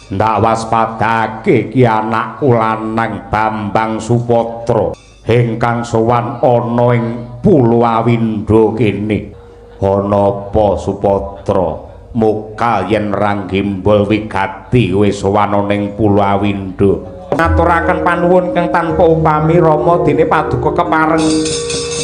ndak waspadake ki anakku lanang Bambang Supatra ingkang sowan ana ing Pulo Awindha kene. Ana apa Supatra? Muka yen Ranggimbol wigati kowe sowan ana ing Pulo Awindha. Ngaturaken panuwun kang tanpa upami Rama dene paduka kepareng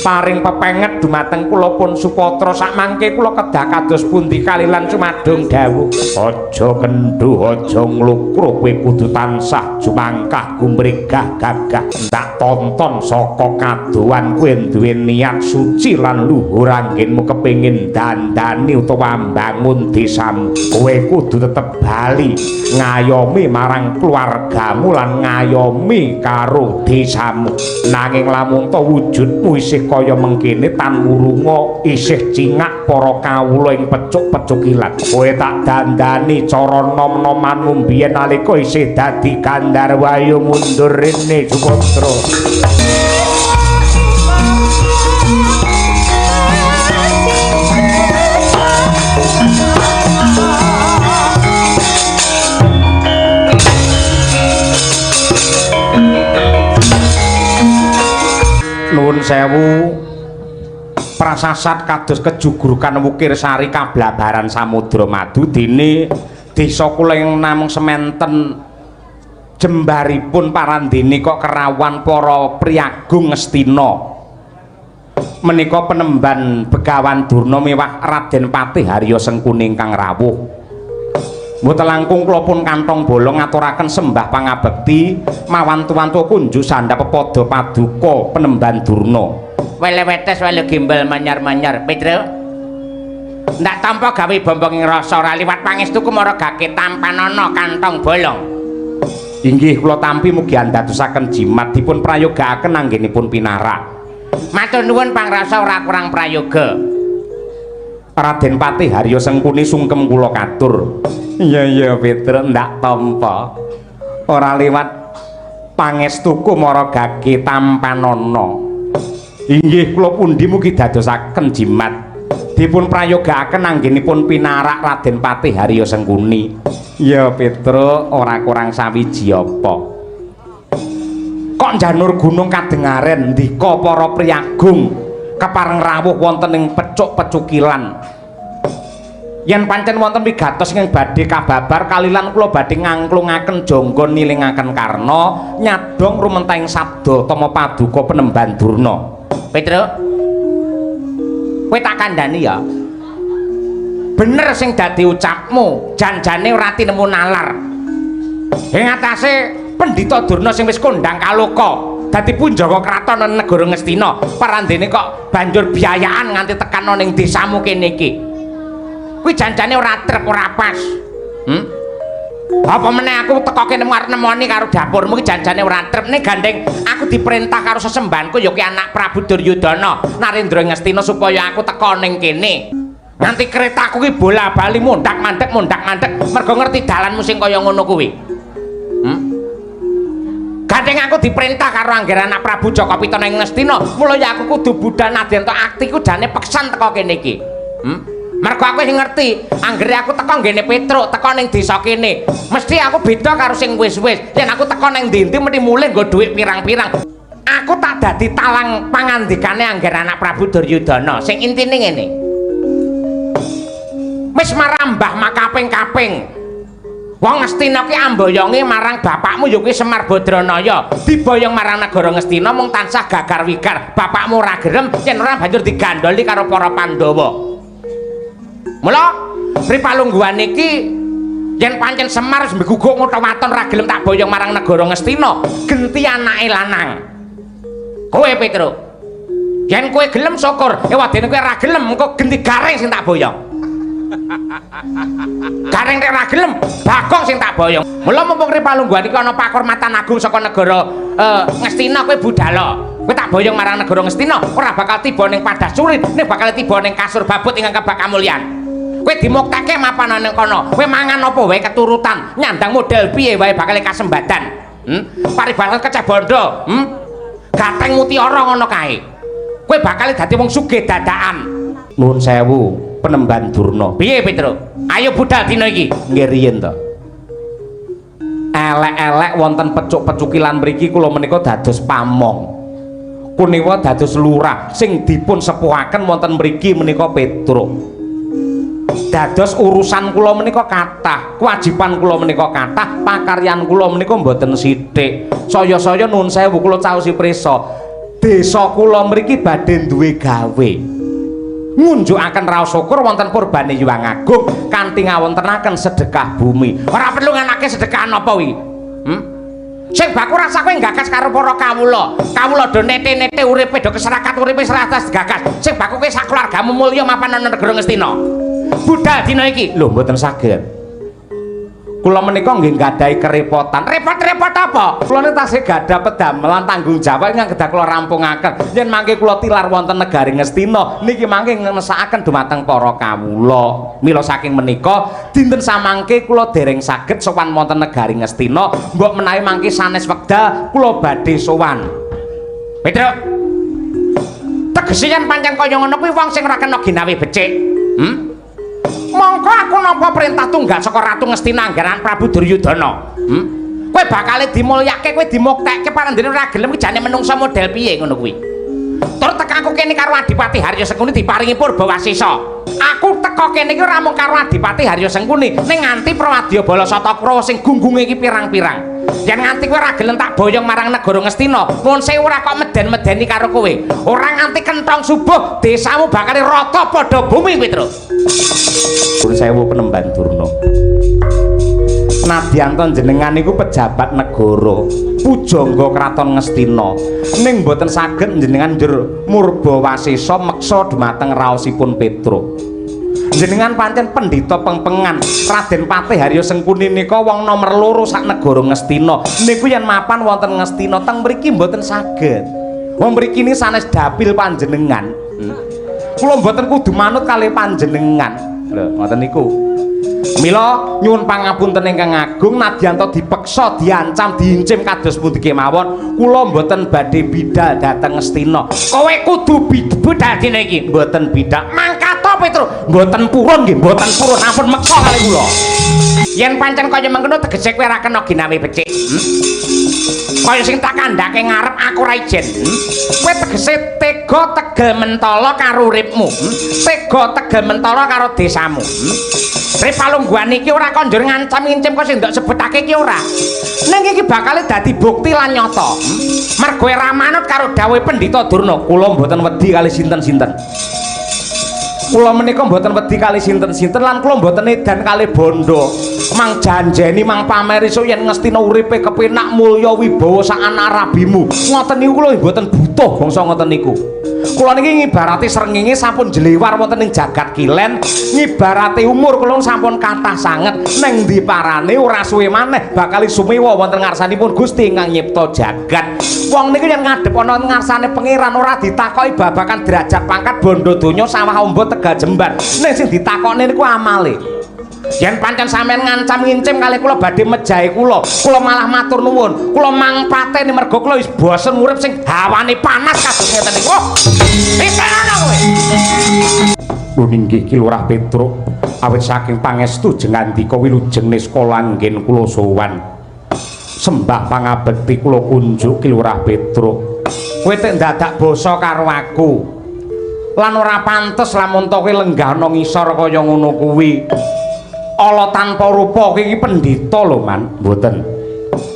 paring pepenget dumateng kula pun Supatra sakmangke kula kedah kados pundi kalilan sumadung dawuh. Aja kendhu aja nglukruh kowe kudu tansah jumangkah gumregah gagah ndak tonton saka kadohan kowe duwe niat suci lan luhur anggenmu kepengin dandani utawa mbangun desamu. Kowe kudu tetep bali ngayomi marang keluargamu lan ngayomi karo desamu. Nanging lamun to wujudmu isih kaya mengkene tan wurunga isih cingak para kawula ing pecuk-pecuk kilat. Kowe tak dandani cara nom-nomanmu biyen nalika isih dadi Gandarwayu mundur rene Supatra. Nuwun sewu prasasat kados kejugrukan Wukir Sari Kablabaran Samudra Madu dene desa kula ing namung semanten jembaripun parandene kok kerawan para priyagung Ngastina menika penemban Begawan Durna miwah Raden Patih Harya Sengkuni ingkang rawuh. Mboten langkung kula pun kantong bolong ngaturaken sembah pangabekti mawan tuwantu kunjuk sandhap padha paduka penemban Durna. Wele wetes wele gimbal manyar-manyar Petro. Ndak tampa gawe bombong rasa ora liwat pangestu kumaragake tampanana kantong bolong. Inggih kula tampi mugi andadosaken jimat dipun prayogakaken anggenipun pinarak. Matur nuwun pangrasa ora kurang prayoga. Raden Patih Harya Sengkuni sungkem kula katur. Iya Petro ndak tampa ora liwat pangestuku maragake tampanana. Inggih kula pundi mugi dadosaken jimat dipun prayogakaken anggenipun pinarak Raden Patih Harya Sengkuni. Ya Petro ora kurang sawiji apa. Kok janur gunung kadengaren ndika para priyagung kepareng rawuh wonten ing pecuk-pecukilan. Yen pancen wonten wigatos ing badhe kababar kalilan kula badhe ngangklungaken jangga nilingaken karna nyadong rumentahing sabda tama paduka penemban Durna. Petro, kowe tak kandhani ya. Bener sing dadi ucapmu, janjane ora tinemu nalar. Ing atase Pendhita Durna sing wis kondhang kaloka dadi punjawa kraton negara Ngastina, parandene kok banjur biayaan nganti tekan ning desamu kene iki. Kuwi janjane ora trep ora pas. Apa meneh aku teko kene arep nemoni karo dapurmu ki janjane ora trep. Nek gandeng aku diperintah karo sesembahanku ya ki anak Prabu Duryudana Narendra Ngastina supaya aku teko ning kene. Nganti keretaku ki bola-bali mondhak-mandhek mergo ngerti dalanmu sing kaya ngono kuwi. Gandeng aku diperintah karo angger anak Prabu Jaka Pitana ing Ngastina, mula ya aku kudu budal nadyan tok aktiku jane peksan teko kene iki. Mergo aku sing ngerti, anggere aku teko nggene Petruk, teko ning desa kene, mesti aku beda karo sing wis-wis. Yen aku teko ning ndi-ndi mesti mulih nggo dhuwit pirang-pirang. Aku tak dadi talang pangandikane angger anak Prabu Duryudana. Sing intine ngene. Wis marambah makaping-kaping. Wong Ngastina ki amboyonge marang bapakmu ya kuwi Semar Badranaya. Diboyong marang negara Ngastina mung tansah gagar wigar. Bapakmu ora gerem, yen ora banjur digandoli karo para Pandhawa. Mula pripalungguhan iki yen pancen Semar wis mbeguguk ngutha waton ora gelem tak boyong marang negara Ngastina, genti anake lanang. Kowe Petro. Yen kowe gelem syukur, wadene kowe ora gelem engko genti Gareng sing tak boyong. Gareng nek ora gelem, Bagong sing tak boyong. Mula mumpung pripalungguhan iki ana pakurmatan agung saka negara Ngastina kowe budala. Kowe tak boyong marang negara Ngastina, ora bakal tiba ning Padas Surit, nek bakal tiba ning Kasur Babut ingkang kebak kamulyan. Kowe dimuktake mapan nang kono. Kowe mangan apa wae keturutan, nyandang model piye wae bakal kasembadan. Paribasan Kecah Bondo, Gateng Mutiara ngono kae. Kowe bakal dadi wong sugih dadakan. Nuwun sewu, Penemban Durna. Piye Petruk? Ayo budal dina iki. Nggih riyen to. elek-elek wonten pecuk-pecukilan mriki kula menika dados pamong. Kuniwa dados lurah sing dipun sepuhaken wonten mriki menika Petruk. Dados urusan kula menika kathah, kewajiban kula menika kathah, pakaryan kula menika mboten sithik. Saya-saya nuwun sewu kula caosi prisa. Desa kula mriki badhe duwe gawe. Ngunjukaken raos syukur wonten purbane Hyang Agung kanthi ngawontenaken sedekah bumi. Ora perlu nganake sedekah napa wi? Sing baku rasa kowe gagas karo para kawula. Kawula do nete-nete uripe do keserakat uripe seratas gagas. Sing baku kowe sak keluargamu mulya mapan ana negara Ngastina. Budal dina iki lho mboten saged. Kula menika nggih nggadahi kerepotan. Repot-repot apa? Kula niki tasih gadah pedamelan tanggung jawab ingkang kedah kula rampungaken. Yen mangke kula tilar wonten negari Ngastina niki mangke ngesakaken dumateng para kawula. Mila saking menika dinten samangke kula dereng saged sowan wonten negari Ngastina, mbok menawi mangke sanes wekdal kula badhe sowan. Petruk. Tegese yen pancen kaya ngono kuwi wong sing ora kena ginawe becik. Mongko aku nampa perintah tunggal saka Ratu Ngastina Anggaran Prabu Duryudana. Kowe bakal dimulyake, kowe dimuktekke parandene ora gelem ki jane menungsa model piye ngono kuwi. Tur tekaku kene karo Adipati Harya Sengkuni diparingi Purbawasisa. Aku teka kene iki ora mung karo Adipati Harya Sengkuni, ning nganti Prawadya Balasata Kurawa sing gunggunge iki pirang-pirang. Yen nganti kowe ora gelem tak boyong marang negara Ngastina, nuwun sewu ora kok meden-medeni karo kowe. Ora nganti kenthong subuh, desamu bakal rata padha bumi Petruk. Nuwun sewu Penemban Durna. Nadyan to jenengan niku pejabat negara, pujangga kraton Ngastina, ning mboten saged jenengan njur Murbawasisa meksa dumateng raosipun Petruk. Jenengan pancen pendhita pengpengan Raden Patih Harya Sengkuni nika wong nomor 2 sak negara Ngastina. Niku yen mapan wonten Ngastina teng mriki mboten saged. Wong mriki ni sanes dapil panjenengan. Kula mboten kudu manut kalih panjenengan. Lho, ngoten niku. Mila nyuwun pangapunten ingkang agung nadyan to dipeksa, diancam, diincim kados pundi kemawon, kula mboten badhe bidal dhateng Ngastina. Kowe kudu bidal dina iki, mboten bidal. Mangkata Petruk, mboten purun nggih, mboten purun. Ampun meksa kalih kula. Yen pancen kaya mengkono tegese kowe ora kena ginawe becik. Kaya sing tak kandhake ngarep aku ra ijen. Kowe tegese tega tegel mentala karo uripmu. Tega tegel mentala karo desamu. Ripalungguhan iki ora kok njur ngancam-ngancam kok sing ndok sebutake iki ora. Ning iki bakal dadi bukti lan nyata. Mergo ora manut karo dawuhe Pendhita Durna, kula mboten wedi kali sinten-sinten. Kula menika mboten wedi kali sinten-sinten lan kula mboten edan kali bondo. Mang janjeni mang pameri so yen Ngastina uripe kepenak mulya wibawa sak anak rabimu. Ngoten niku kula mboten butuh bangsa ngoten niku. Kula niki ngibarati srengenge sampun jlewar wonten ing jagat kilen, ngibarati umur kula sampun kathah sanget, ning ndi parane ora suwe maneh bakal sumewa wonten ngarsanipun Gusti ingkang nyipta jagat. Wong niku yen ngadhep ana ngarsane pangeran ora ditakoki babakan derajat pangkat bondo donya sawah amba tegal jembar. Ning sing ditakokne niku amale. Yen pancen sampean ngancam-ngincim kali kula badhe mejahi kula malah matur nuwun. Kula mangpateni mergo kula wis bosen urip sing hawane panas kados ngeten niku. Isana kowe. Nggih Ki Lurah Petruk, awit saking pangestu jengandika wilujeng sekolah anggen kula sowan. Sembah pangabekti kula kunjuk Ki Lurah Petruk. Kowe tek dadak basa karo aku. Lan ora pantes lamun to kowe lenggahna ngisor kaya ngono kuwi. Allah tanpa rupa iki pendhita lho Man, mboten.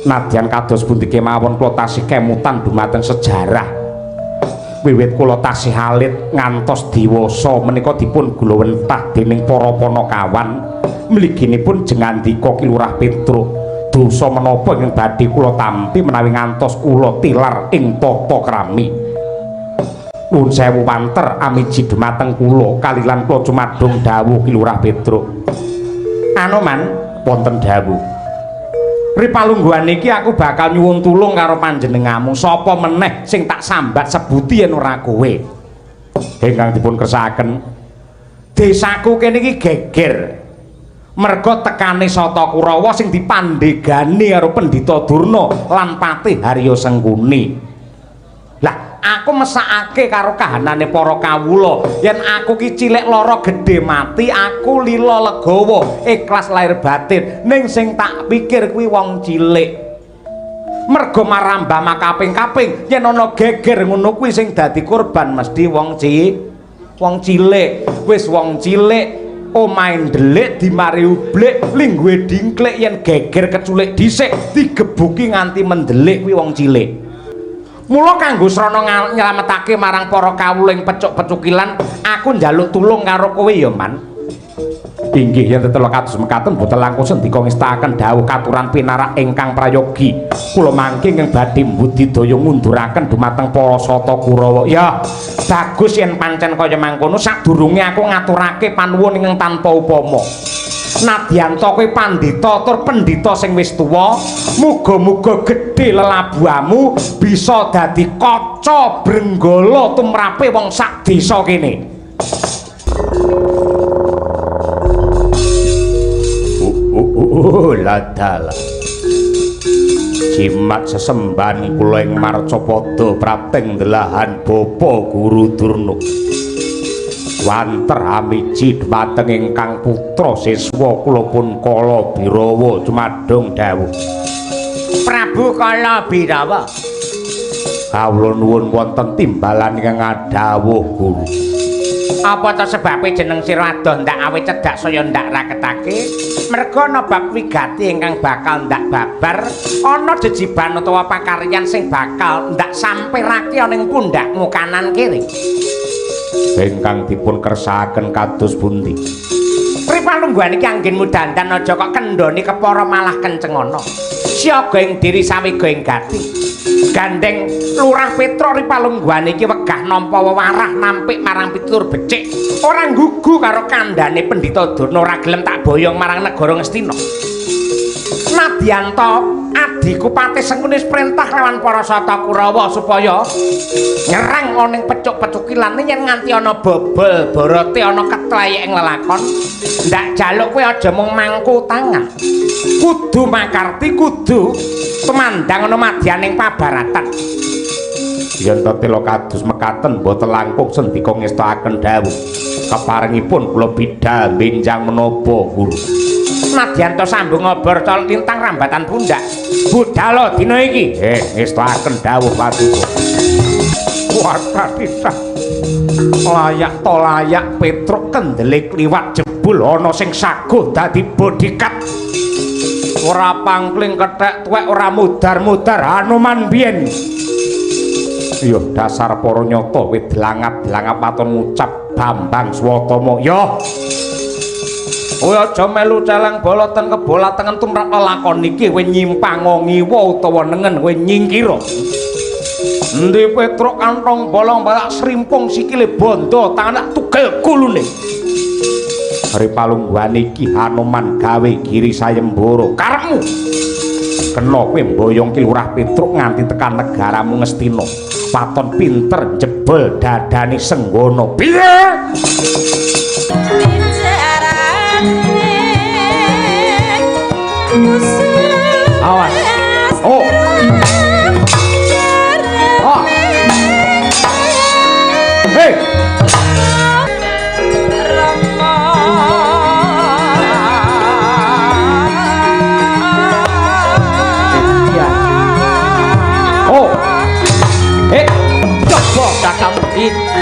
Nadyan kados pundi kemawon kula tasih kemutan dumateng sejarah. Wiwit kula tasih alit ngantos diwasa menika dipun gulawentah dening para panakawan. Mliginipun jengandika Ki Lurah Petruk, dosa menapa ingkang badhe kula tampi menawi ngantos kula tilar ing tata krami. Nuwun sewu wanter amiji dumateng kula kalilan kula cumadung dawuh Ki Lurah Petruk. Anu Man, wonten dawuh. Ripalungguhan iki aku bakal nyuwun tulung karo panjenenganmu. Sapa meneh sing tak sambat sebuti yen ora kowe. Ingkang dipun kersakaken, desaku kene iki geger. Merga tekane Sata Kurawa sing dipandhegani karo Pendhita Durna lan Patih Harya Sengkuni. Lah, aku mesakake karo kahanane para kawula yen aku ki cilik lara gedhe mati aku lila legawa ikhlas lahir batin ning sing tak pikir kuwi wong cilik merga marambah makaping-kaping yen ana geger ngono kuwi sing dadi korban mesti wong cilik wis wong cilik omahe ndelik dimari ublik lingguhe dingklik yen geger keculik dhisik digebuki nganti mendelik kuwi wong cilik mula kanggo srana nyelametake marang para kawula ing pecuk-pecukilan aku njaluk tulung karo kowe ya man inggih yen tetelo kados mekaten boten langkung sendika ngestakaken dawuh katuran pinarak ingkang prayogi kula mangke ing badhe budidaya ngunduraken dumateng para sata Kurawa ya bagus yen pancen kaya mangkono sadurunge aku ngaturake panuwun ingkang tanpa upama nadyanto kowe pandhita tur pendhita sing wis tuwa muga-muga gedhe lelabuhamu bisa dadi kaca brenggala tumrape wong sak desa kene ladala jimat sesembahan kula ing Marcapada prapting delahan Bapa Guru Durna wanter amiji dhumateng ingkang putra siswa kula pun Kala Birawa cumadung dawuh Prabu Kala Birawa kawula nuwun wonten timbalan ingkang dawuh Guru apa ta sebabe jeneng sira adoh ndak awit cedhak saya ndak raketake merga ana bab wigati ingkang bakal ndak babar ana jejiban utawa pakaryan sing bakal ndak sampirake ana ing pundhakmu kanan kiri ingkang dipun kersakaken kados pundi Ripalungguhan iki anggenmu dandan aja kok kendhoni kepara malah kenceng ana siaga ing diri sawiga ing gati gandeng Lurah Petra Ripalungguhan iki wegah nampa wewarah nampik marang pitutur becik ora nggugu karo kandhane Pendhita Durna ora gelem tak boyong marang negara Ngastina nadyanto adiku Patih Sengkunis perintah lawan para sata Kurawa supaya nyerang ana ing pecuk-pecukilan yen nganti ana bobol borote ana ketlayek ing lelakon ndak jaluk kowe aja mung mangku tangan kudu makarti kudu tumandang ana madyaning pabaratan yen tetelo kados mekaten boten langkung sendika ngestakaken dawuh keparingipun kula bidhal benjang menapa Guru nadyanto sambung ngobor col lintang rambatan pundak budhal dina iki ngestakaken dawuh paduka watatisa layak to layak Petruk kendelik liwat jebul ana sing saguh dadi bodyguard ora pangkling kethek tuwek ora mudar-mudar Hanuman biyen iya dasar para nyata kowe delangap-delangap aton ngucap Bambang Swatama ya kowe aja melu celeng bola ten kebola tengen tumrap lakon iki kowe nyimpang ngiwa utawa nengen kowe nyingkira endi Petruk kantong bolong balak srimpung sikile bondo tangan tugel kulune Ripalungguhan iki Hanuman gawe Giri Sayembara karepmu kena kowe mboyong ki Lurah Petruk nganti tekan negaramu Ngastina paton pinter jebol dadane Senggana piye awas oh oh hey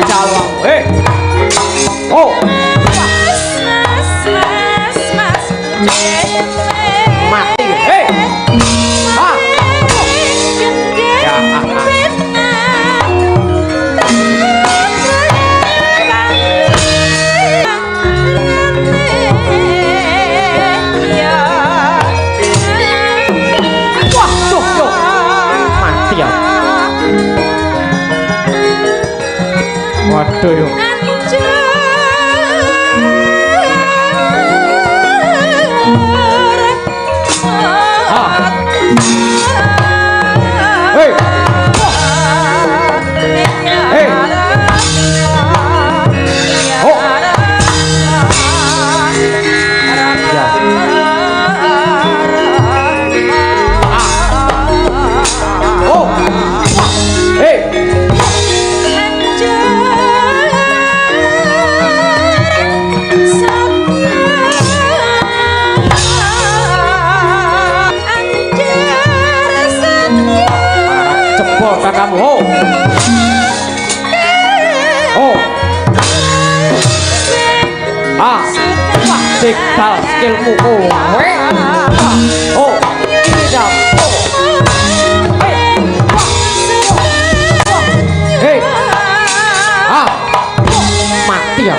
Jalwang, oh, mati, ah, ya, wah, tuh, mati ya. Waduh yo. Hey. Hey. Oh. Oh. Hey. kakakmu. Oh. Oh. Ah. Wah, sekal skillmu. Oh. Oh. Tidak. Hei. Ah. Mati ya.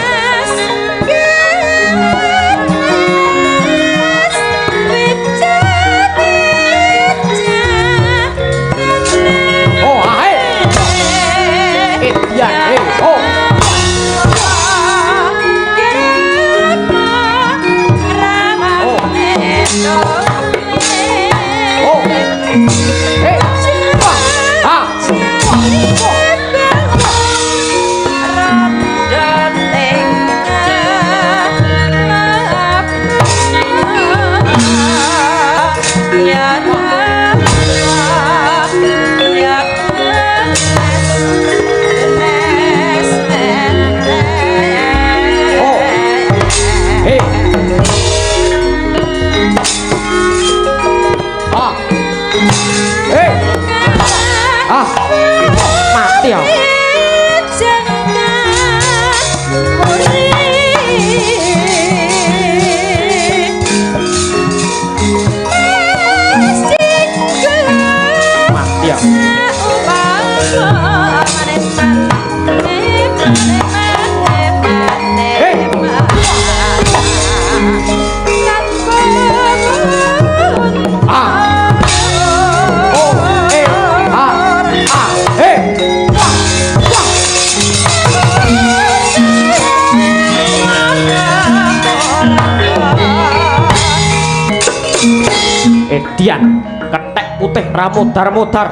Edian ketek putih ramudar-mudar.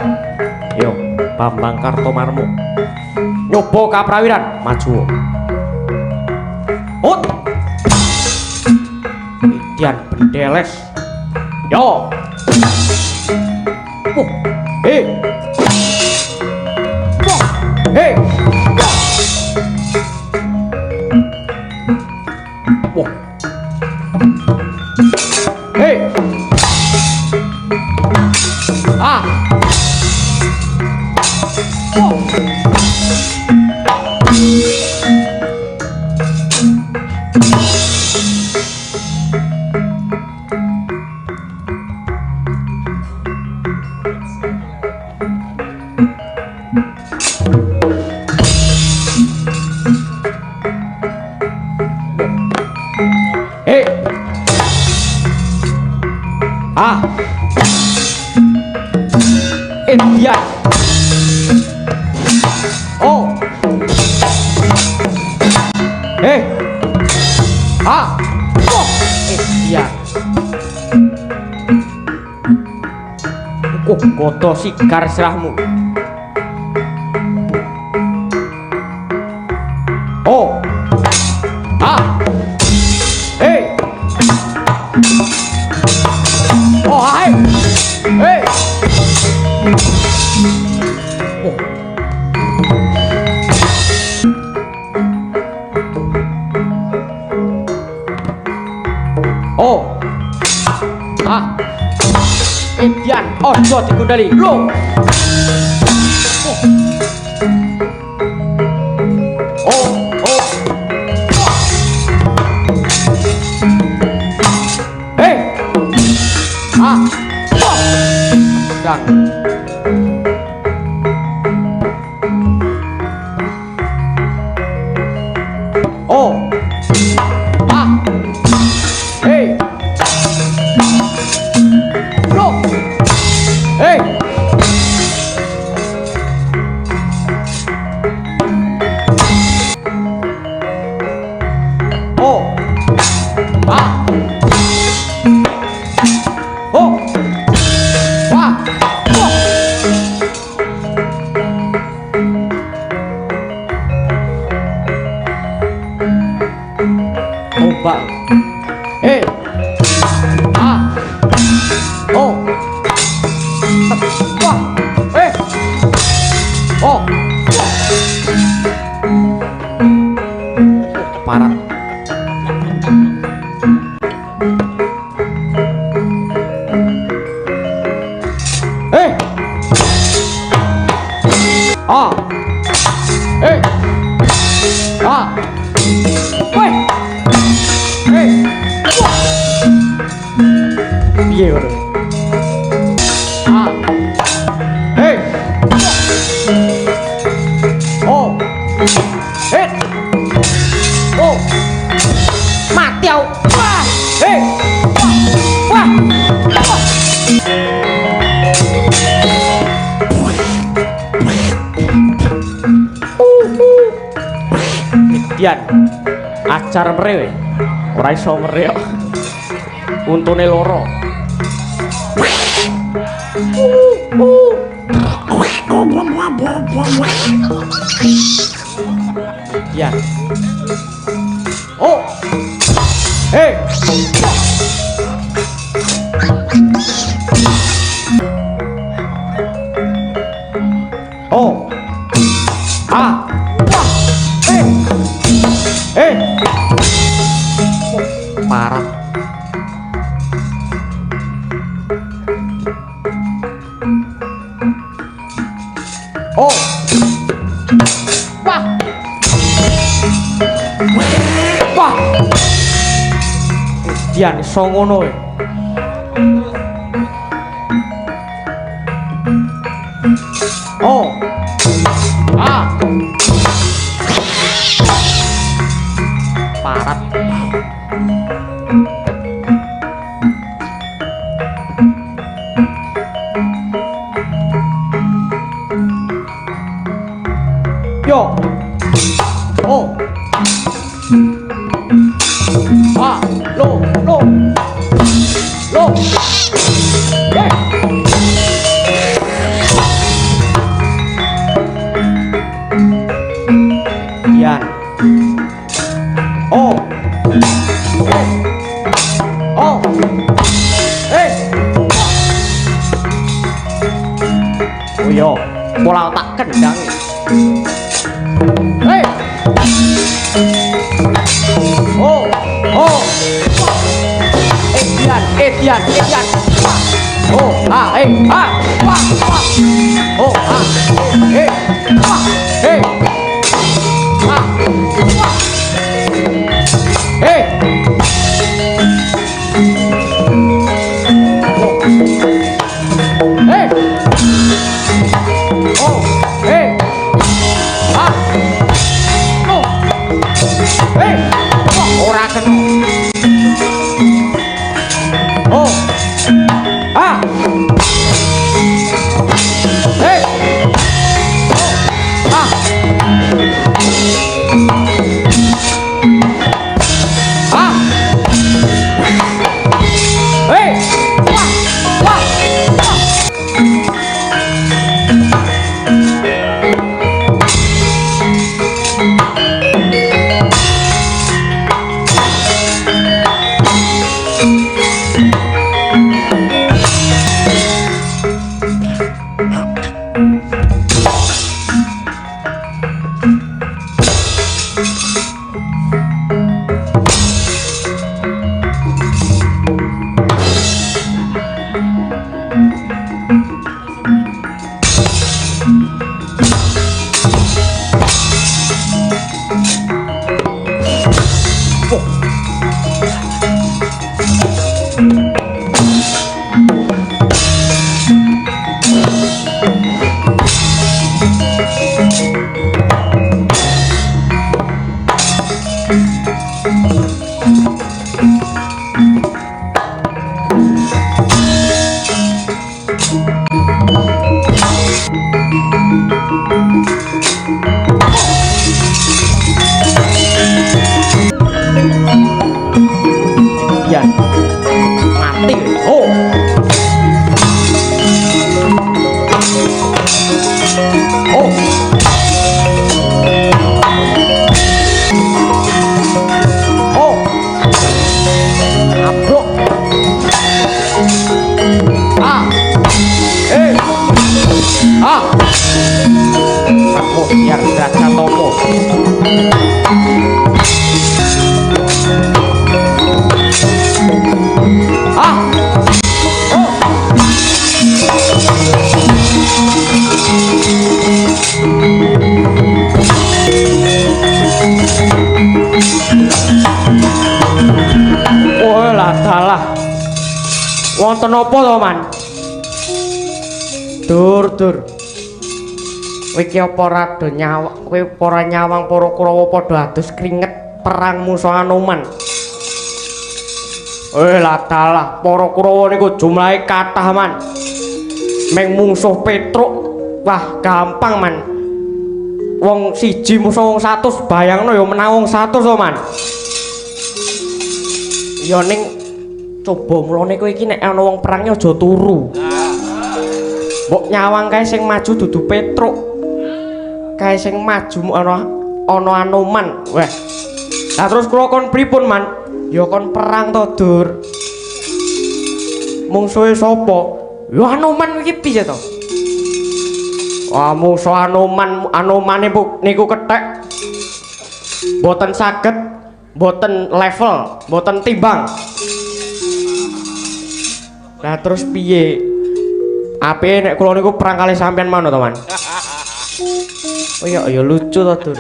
Yo Bambang Kartomarmo nyoba kaprawiran maju. Ut Edian Bendeles. Yo hei hei hei ah India. Oh. Oh. India. Koto sikar serahmu. Oh. Oh, hai. Oh. Indian ojo dikundali lo. Dan Ah. Eh. Ah. Weh. Eh. Wah. Piye ngono? Ah. Eh. Oh. Eh. Oh. Mati aku. Wah. Eh. Wah. Wah. Dian, acar mrewe. Ora iso mrek. Untune loro. Dian. Oh. Hey. Oh. Ah. Wah. Eh. Parah. Oh. Wah. Wah. Dian iso ngono e. Oh. Ah. Parat. Yo. Oh. Ah, lo. Lo. Eh. Yan. Oh. Eh. Oh. Eh. Oh yo, pola tak kendang. Eh. Oh. Oh. Dian. Oh, ah, ah, wah, wah. Oh, ah, wah, ah, wah. Oh. Ah. Oh. Wah, ora kena. Oh. Ah. Ah. wonten apa to, Man? Dur. Kowe iki apa rada nyawang, kowe ora nyawang para Kurawa padha adus kringet perang musuh Anoman. Lah dalah, para Kurawa niku jumlahe kathah, Man. Meng mungsuh Petruk, wah gampang, Man. Wong siji musuh wong 100, bayangno ya menang wong 100 to, Man. Ya ning coba mulane kowe iki nek ana wong perang aja turu. Mbok nyawang kae sing maju dudu Petruk. Kae sing maju ana Anoman. Wah. Lah terus kula kon pripun, Man? Ya kon perang to, Dur. Mungsuhe sapa? Ya Anoman iki piye to? Wah, musuh Anomane niku kethek. Mboten saged, mboten level, mboten timbang. Lah terus piye? Apike nek kula niku perang kali sampean mano to, Man? Oh ya lucu to, Dur.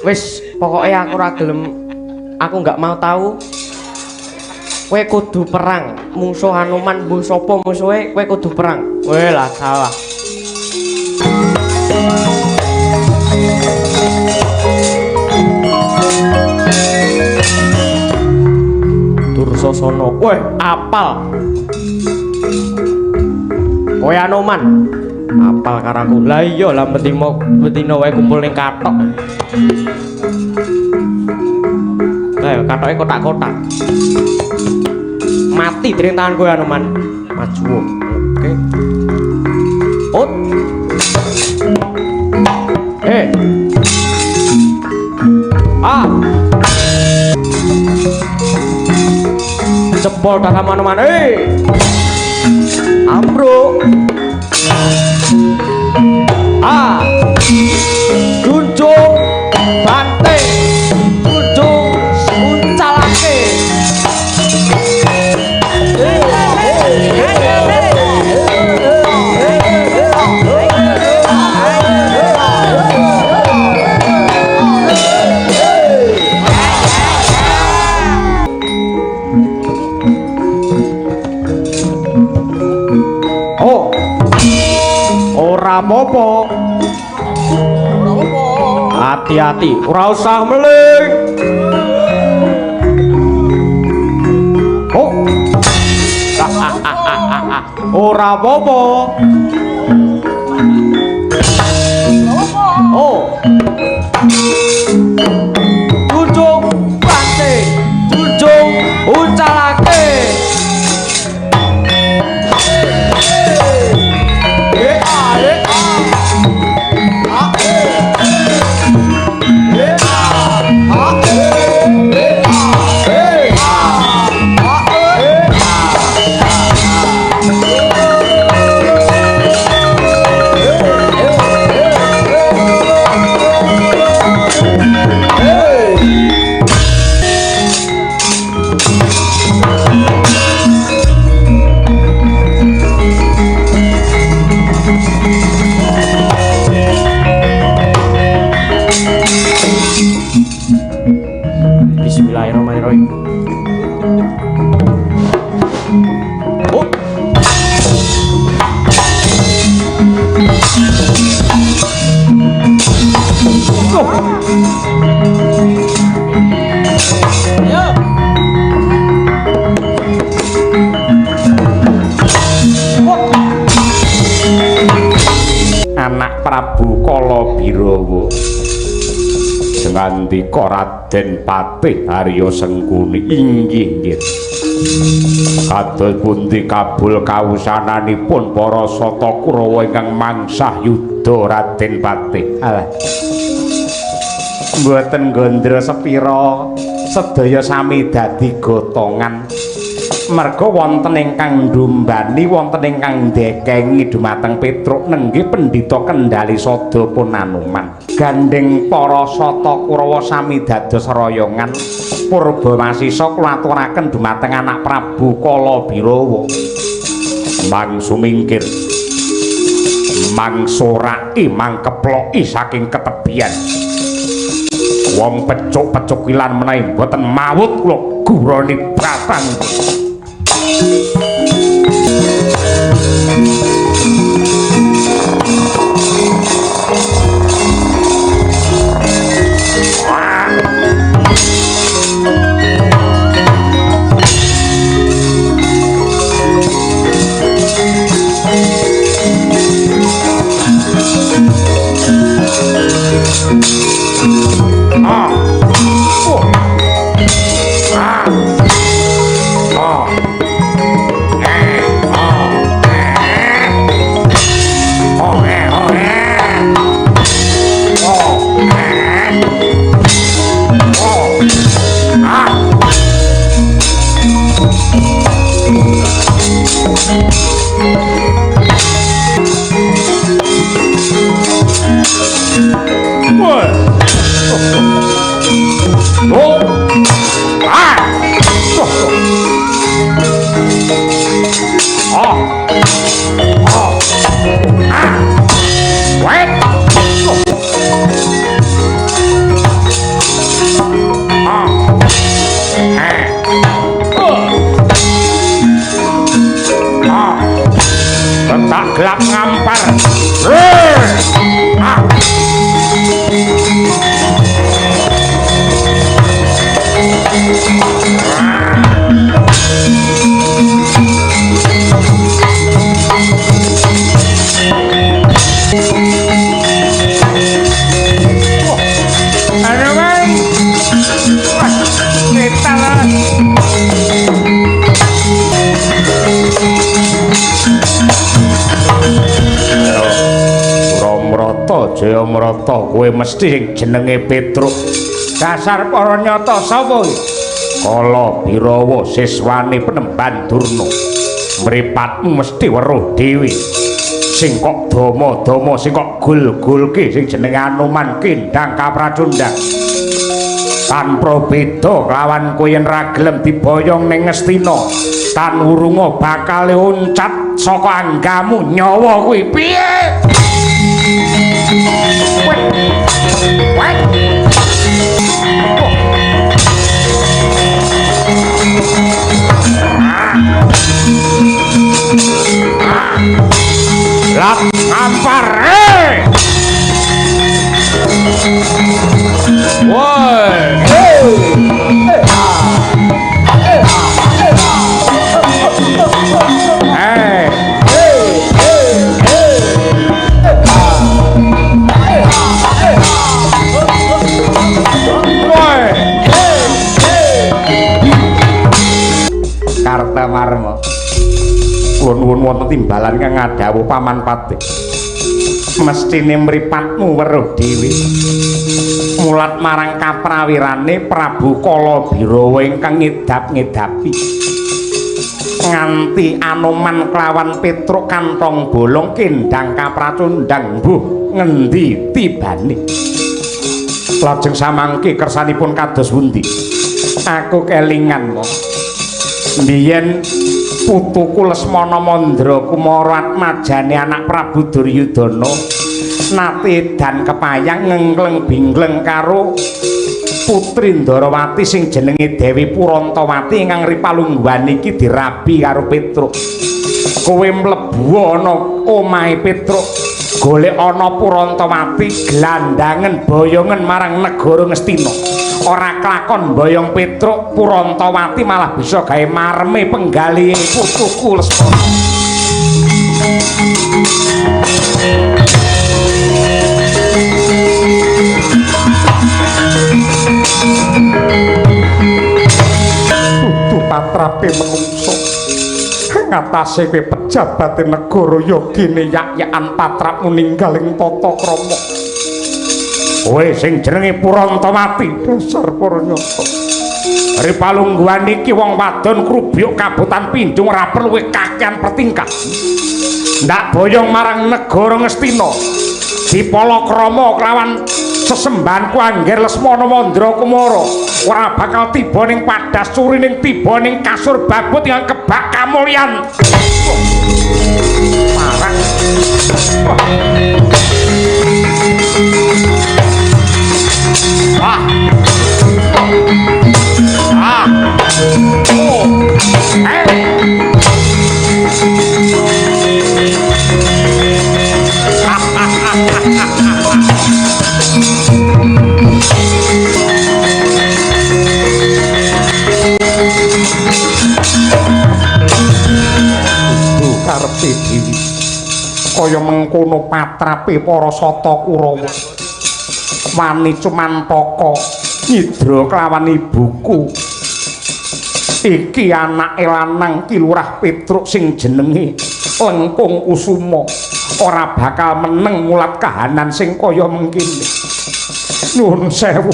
Wis, pokoknya aku ora gelem, aku nggak mau tahu. Kowe kudu perang, musuh Anoman mbuh sapa musuhe, kowe kudu perang. Weh lah salah. Dursasana, weh apal. Kowe Anoman, apal karo aku. Lah iya lah betina wae kumpul ning kathok. Lah kathoke kotak-kotak. Mati dari tangan kowe Anoman. Maju. Oke. Ut. Jebol datang Anoman. Ambruk. Junjung banting. Junjung uncalake. Ora apa-apa. Hati-hati, ora usah meling. Ora apa-apa. Junjung banting, junjung uncalake. Bismillahirrahmanirrahim. Anak Prabu Kalabirawa ngandika Raden Patih Arya Sengkuni inggih nggih. Kados pundi kabul kawusananipun para sata Kurawa ingkang mangsah yuda Raden Patih. Alah. Mboten gondro sepira sedaya sami dadi gotongan. Merga wonten ingkang ndumbani, wonten ingkang ndekengi dumateng Petruk nenggih Pendhita Kendali Sada pun Anoman. Gandeng para sata Kurawa sami dados royongan. Purba masisa kula aturaken dumateng anak Prabu Kalabirawa. Mangsu mingkir. Mangsoraki mangkeploki saking ketebian. Wong pecuk-pecuk kilan menawi boten mawut kula. gurani batang. Gelap ngampar. Jayamrata kowe mesti sing jenenge Petruk. Dasar para nyata sapa iki? Kala Birawa siswane Penemban Durna. Mripatmu mesti weruh dhewe. Sing kok dama-dama sing kok gul-gulke sing jenenge Anoman Kendang Kapracundang. Tanpa beda kelawan kowe yen ra gelem diboyong ning Ngastina. Tan urunga bakal uncat saka anggamu nyawa kuwi piye? Lap ngampar woi Karta Marma nuwun wonten timbalan kang ngadhawuh Paman Patih mestine mripatmu weruh dhewe mulat marang kaprawirane Prabu Kala Birawa ingkang ngedap-ngedapi nganti Anoman kelawan Petruk kantong bolong Kendang Kapracundang mbuh ngendi tibane lajeng samangke kersanipun kados pundi aku kelingan kok mbiyen putuku Lesmana Mandra Kumara Atmajane anak Prabu Duryudana nate dan kepayang ngengleng bingleng karo Putri Ndarawati sing jenenge Dewi Purantawati ingkang ripalungguhan iki dirabi karo Petruk. Kowe mlebu ana omahe Petruk golek ana Purantawati glandangen boyongen marang negara Ngastina. Ora kelakon boyong Petruk Purantawati malah bisa gawe mareme penggalihe putuku Lesmana. Dudu patrape menungso ngatasi kowe pejabat negara yogine yak-yakan patrapmu ninggaling tata krama. Kowe sing jenenge Purantawati dasar para nyata. Ripalungguhan iki wong wadon krubyuk kabutan Pinjung ora perlu kakean pertingkat. Ndak boyong marang negara Ngastina. Dipalakrama kelawan sesembahanku Angger Lesmana Mandra Kumara ora bakal tiba ning Padasuri ning tiba ning kasur babut yang kebak kamulyan. Marang. ngerti diri kaya mengkono patrape para sata Kurawa wani cumantaka nyidra kelawan ibuku iki anake lanang Ki Lurah Petruk sing jenenge Lengkung Kusuma ora bakal meneng mulat kahanan sing kaya mengkene. Nuwun sewu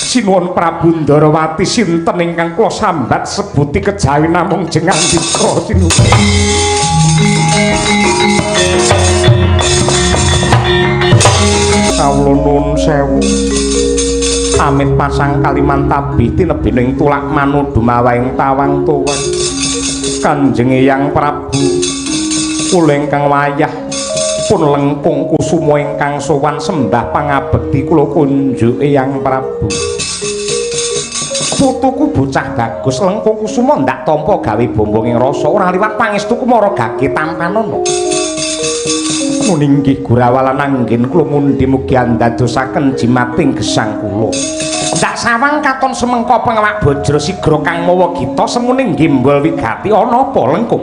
sinuwun Prabu Ndarawati sinten ingkang kula sambat sebuti kejawi namung jeneng dika sinuwun. Kawula nuwun sewu amit pasang kaliman tabih tinebining tulak manu dumawaing tawang tuwang Kanjeng Hyang Prabu kula ingkang wayah pun Lengkung Kusuma ingkang sowan sembah pangabekti kula kunjuk Hyang Prabu putuku bocah bagus Lengkung Kusuma ndak tampa gawe bombonging rasa ora liwat pangestu kumara gage tampanana muninggih Gurawalan anggen kula mundi mugi andadosaken jimating gesang kula ndak sawang katon semengko pengawak bajra sigra kang mawa gita semune nggembol wigati ana apa Lengkung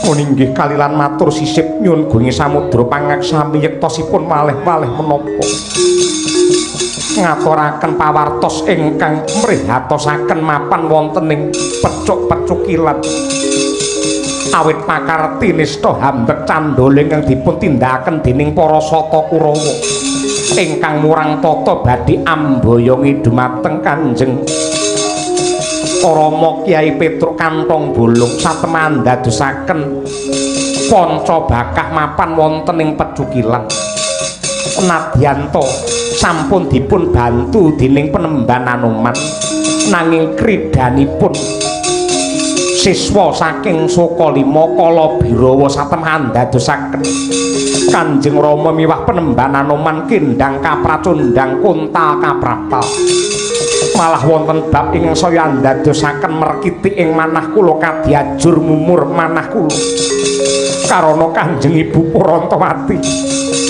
muninggih kalilan matur sisip nyuwun gungi samudra pangaksami yektosipun malih-malih menapa ngaturaken pawartos ingkang mrihatosaken mapan wontening pecuk-pecukilan awit pakarti nista hambek candole ingkang dipun tindakaken dening para sata Kurawa ingkang murang tata badhe ambayongi dumateng Kanjeng Rama Kyai Petruk Kantong Bolong satemah dadosaken panca bakah mapan wonten ing pecukilan nadyanto sampun dipun bantu dening Penemban Anoman nanging kridanipun siswa saking Sokalima Kala Birawa satemah dadosaken Kanjeng Rama miwah Penemban Anoman kendang kapracundang kuntal kaprapal malah wonten bab ing saya ndadosaken merkiti ing manah kula kadiajur mumur manah kula karana Kanjeng Ibu Parantawati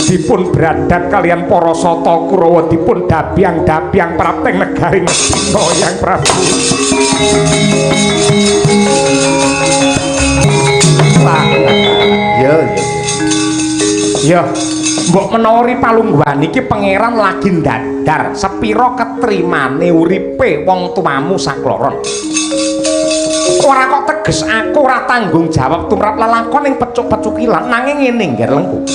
dipun bradat kalian para sata Kurawa dipun dabyang-dabyang prapteng negari Ngastina Hyang Prabu ya mbok menawa palungguhan iki pangeran lagi ndadar sepira ketrimane uripe wong tuamu sakloron ora kok teges aku ora tanggung jawab tumrap lelakon ing pecuk-pecukilan nanging ngene nggih Lengkung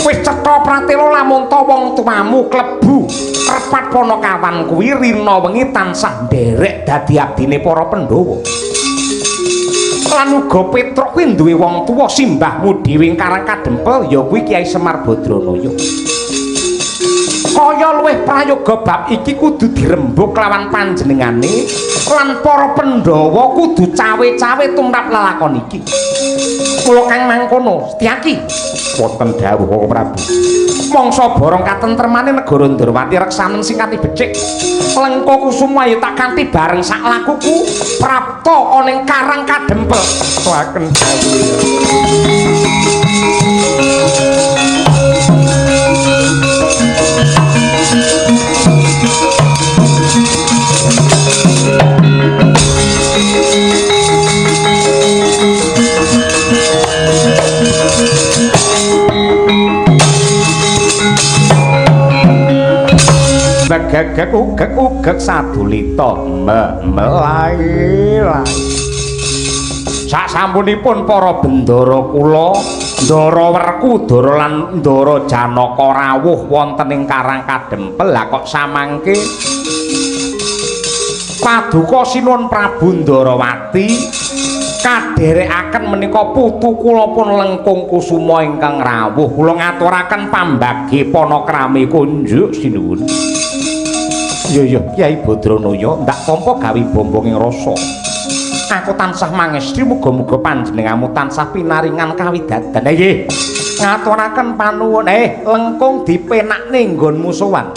wis cetha pratela lamun ta wong tuamu klebu repat Panakawan kuwi rina wengi tansah nderek dadi abdine para Pandhawa lan uga Petruk kuwi duwe wong tuwa simbahmu dhewe Karang Kadempel ya kuwi Kyai Semar Badranaya kaya luwih prayoga bab iki kudu dirembug lawan panjenengane lan para Pandhawa kudu cawe-cawe tumrap lelakon iki kula kang mangkono Setyaki wonten dawuh Prabu mangsa borong katentremane negara Ndarawati reksanen singkati becik Lengkung Kusuma ya tak kanthi bareng sak lakuku prapta ana ing Karang Kadempel saken dawuh Begegek sadulita melai-lai sasampunipun para bendara kula Ndara Werkudara lan Ndara Janaka rawuh wonten ing Karang Kadempel lah kok samangke paduka sinuwun Prabu Ndarawati kadherekaken menika putu kula pun Lengkung Kusuma ingkang rawuh kula ngaturaken pambagi panakrami kunjuk sinuwun ya Kyai Badranaya ndak tampa gawe bombonging rasa aku tansah mangesti muga-muga panjenenganmu tansah pinaringan kawidadan nggih ngaturaken panuwun Lengkung dipenakne nggonmu sowan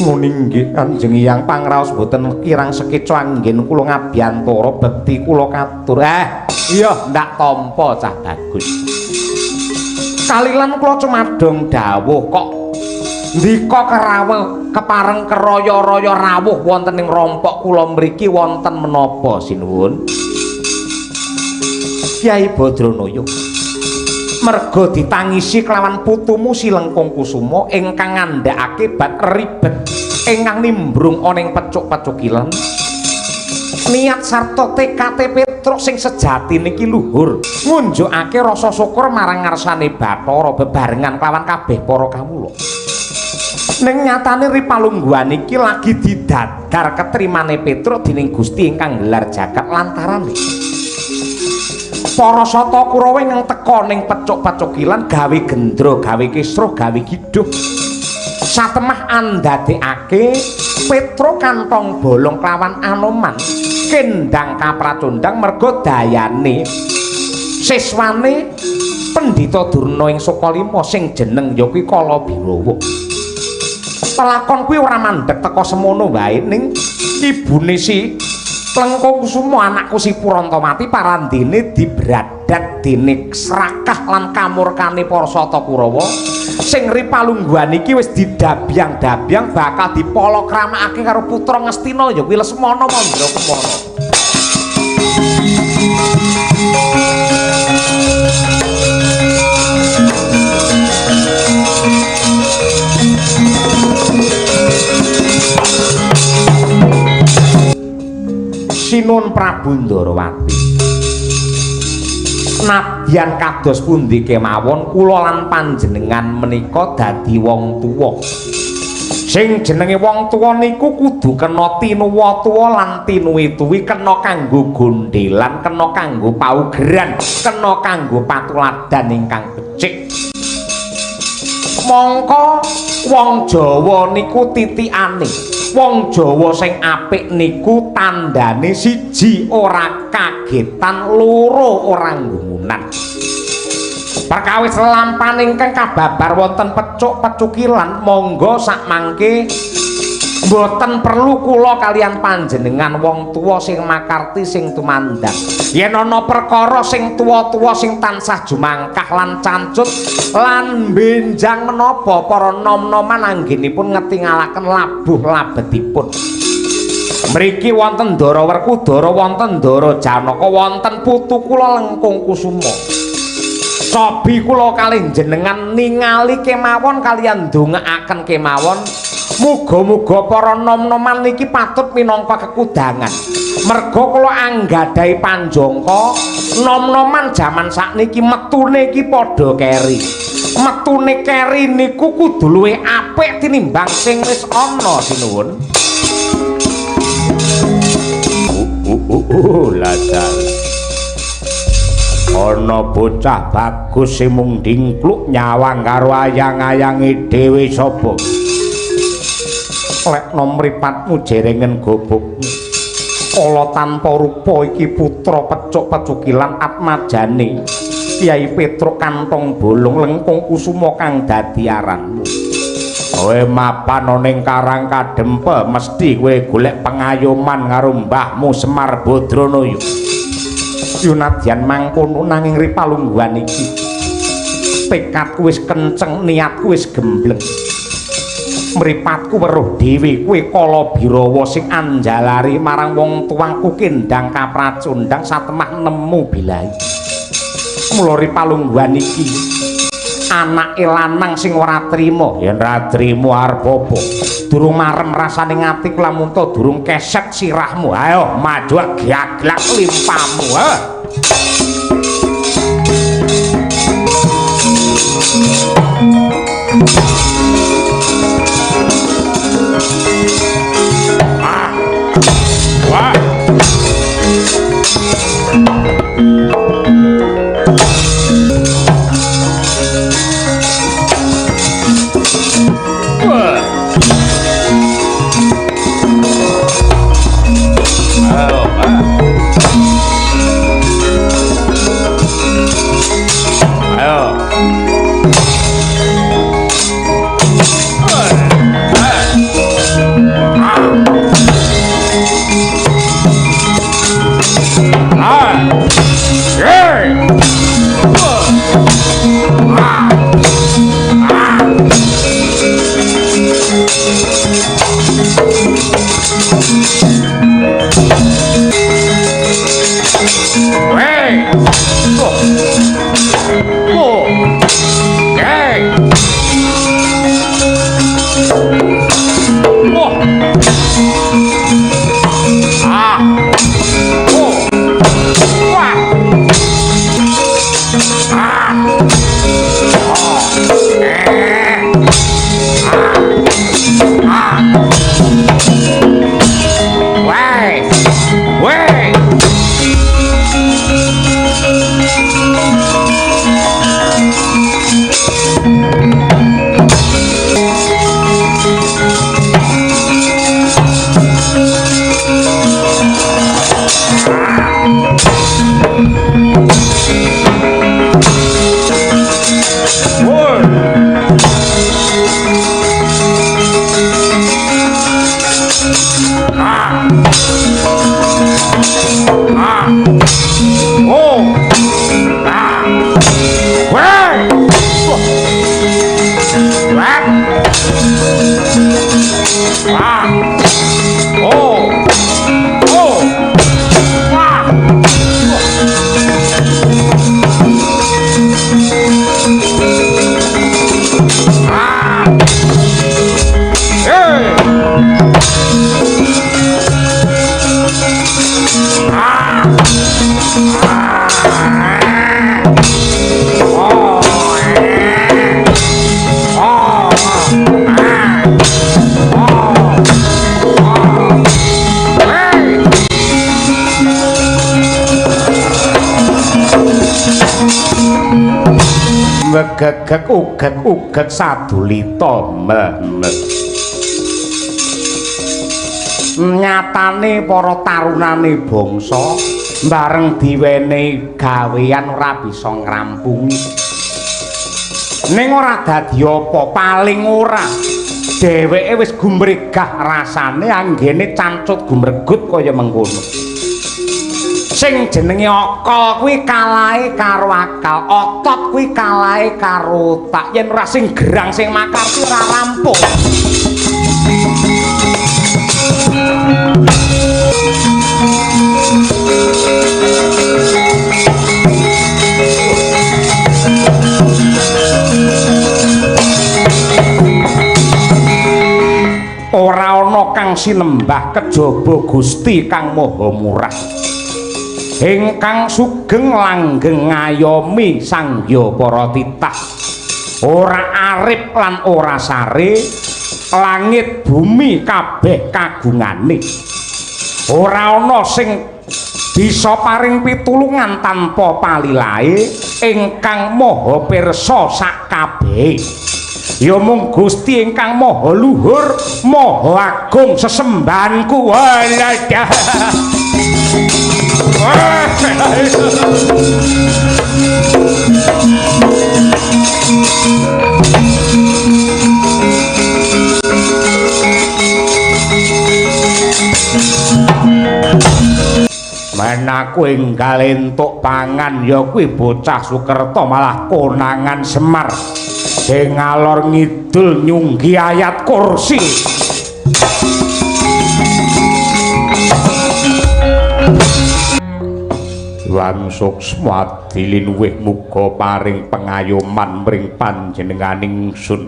muning nggih Kanjeng Hyang pangraos boten kirang sekeca anggen kula ngabiyantara bekti kula katur iya ndak tampa cah bagus kalilan kula cumadong dawuh kok ndika kerawuh kepareng keraya-raya rawuh wonten ing rompok kula mriki wonten menapa sinuwun Kyai Badranaya. Merga ditangisi kelawan putumu Silengkung Kusuma ingkang ngandhakake bab ribet ingkang nimbrung ana ing pecuk-pecukilan. Niat sarta tekate Petruk sing sejati niki luhur ngunjukake rasa syukur marang ngarsane Bathara bebarengan kelawan kabeh para kawula. Ning nyatane ripalungguhan iki lagi didadar ketrimane Petruk dening Gusti ingkang gelar jagat lantarane para sata Kurawa ingkang teka ning pecuk-pecukilan gawe gendra, gawe kisruh, gawe giduh. Satemah andadekake Petruk kantong bolong kelawan Anoman kendang kapracundang merga dayane siswane Pendhita Durna ing Sukalima sing jeneng ya kuwi Kalabirawa. Pelakon kuwi ora mandheg teka semono wae ning ibune si Lengkung Kusuma anakku si Purantamati parandene dibradat dening srakah lan kamurkane para sata Kurawa sing ripalungguhan iki wis didabyang-dabyang bakal dipalakramakake karo putra Ngastina ya kuwi Lesmana Mandrakumara. Sinuwun Prabu Ndarawati. Nadyan kados pundi kemawon kula lan panjenengan menika dadi wong tuwa. Sing jenenge wong tuwa niku kudu kena tinuwa tuwa lan tinuwi-tuwi kena kanggo gondhelan, kena kanggo paugeran, kena kanggo patuladan ingkang becik. Mongko wong Jawa niku titikane. Wong Jawa sing apik niku tandane siji ora kagetan, loro ora nggumungan. Perkawis lampahan ingkang kababar wonten pecuk-pecukilan monggo sakmangke mboten perlu kula kalian panjenengan wong tuwa sing makarti sing tumandang. Yen ana perkara sing tuwa-tuwa sing tansah jumangkah lan cancut lan benjang menapa para nom-noman anggenipun ngetingalaken labuh labetipun. Mriki wonten Ndara Werkudara, wonten Ndara Janaka, wonten putu kula Lengkung Kusuma. Cobi kula kalih jenengan ningali kemawon kalian ndongaaken kemawon. Muga-muga para nom-noman niki patut minangka kekudangan. Merga kula anggadhahi panjangka nom-noman jaman sakniki metune iki padha keri. Metune keri niku kudu luwih apik tinimbang sing wis ana sinuwun. Ladal. Ana bocah bagus sing mung dingkluk nyawang karo ayang-ayange dhewe sapa? Lek nom mripatmu jerengen gobok kala tanpa rupa iki putra pecuk-pecukilan atmajane Kyai Petruk kantong bolong Lengkung Kusuma kang dadi aranmu. Kowe mapan ning Karang Kadempe mesti kowe golek pengayoman karo mbahmu Semar Badranaya. Yunadyan mangkono nanging ripalungguhan iki tekadku wis kenceng, niatku wis gembleng. Mripatku weruh dhewe kowe Kalabirawa sing anjalari marang wong tuaku kendang kapracundang satemah nemu bilahi. Mula ripalungguhan iki anake lanang sing ora trima, yen ora trima arep apa? Durung marem rasane ngati lamun to durung kesek sirahmu. Ayo maju gaglak limpamu, ha. Weh. Oh. Hey. Oh. Ah. Oh. Wah. Ah. Oh. Ah. Weh. Weh. Gegek ugek sadulita memet. Nyatane para tarunane bangsa bareng diwenehi gawean ora bisa ngrampungi. Ning ora dadi apa paling ora dheweke wis gumregah rasane anggene cancut gumregut kaya mengkono. Sing jenenge akal kuwi kalahe karo akal, otot kuwi kalahe karo otak. Yen ora sing gerang sing makarti ora rampung. Ora ana kang sinembah kejaba Gusti kang Maha Murah. Ingkang sugeng langgeng ngayomi sangya para titah. Ora arip lan ora sare, langit bumi kabeh kagungane. Ora ana sing bisa paring pitulungan tanpa palilahe, ingkang maha pirsa sak kabehe. Ya mung Gusti ingkang maha luhur, maha agung sesembahanku. Waladah. Menaku enggal entuk pangan ya kuwi bocah Sukerta malah konangan Semar sing ngalor ngidul nyunggi ayat kursi. Wang suksma dilinwih muga paring pengayoman mring panjenenganing sun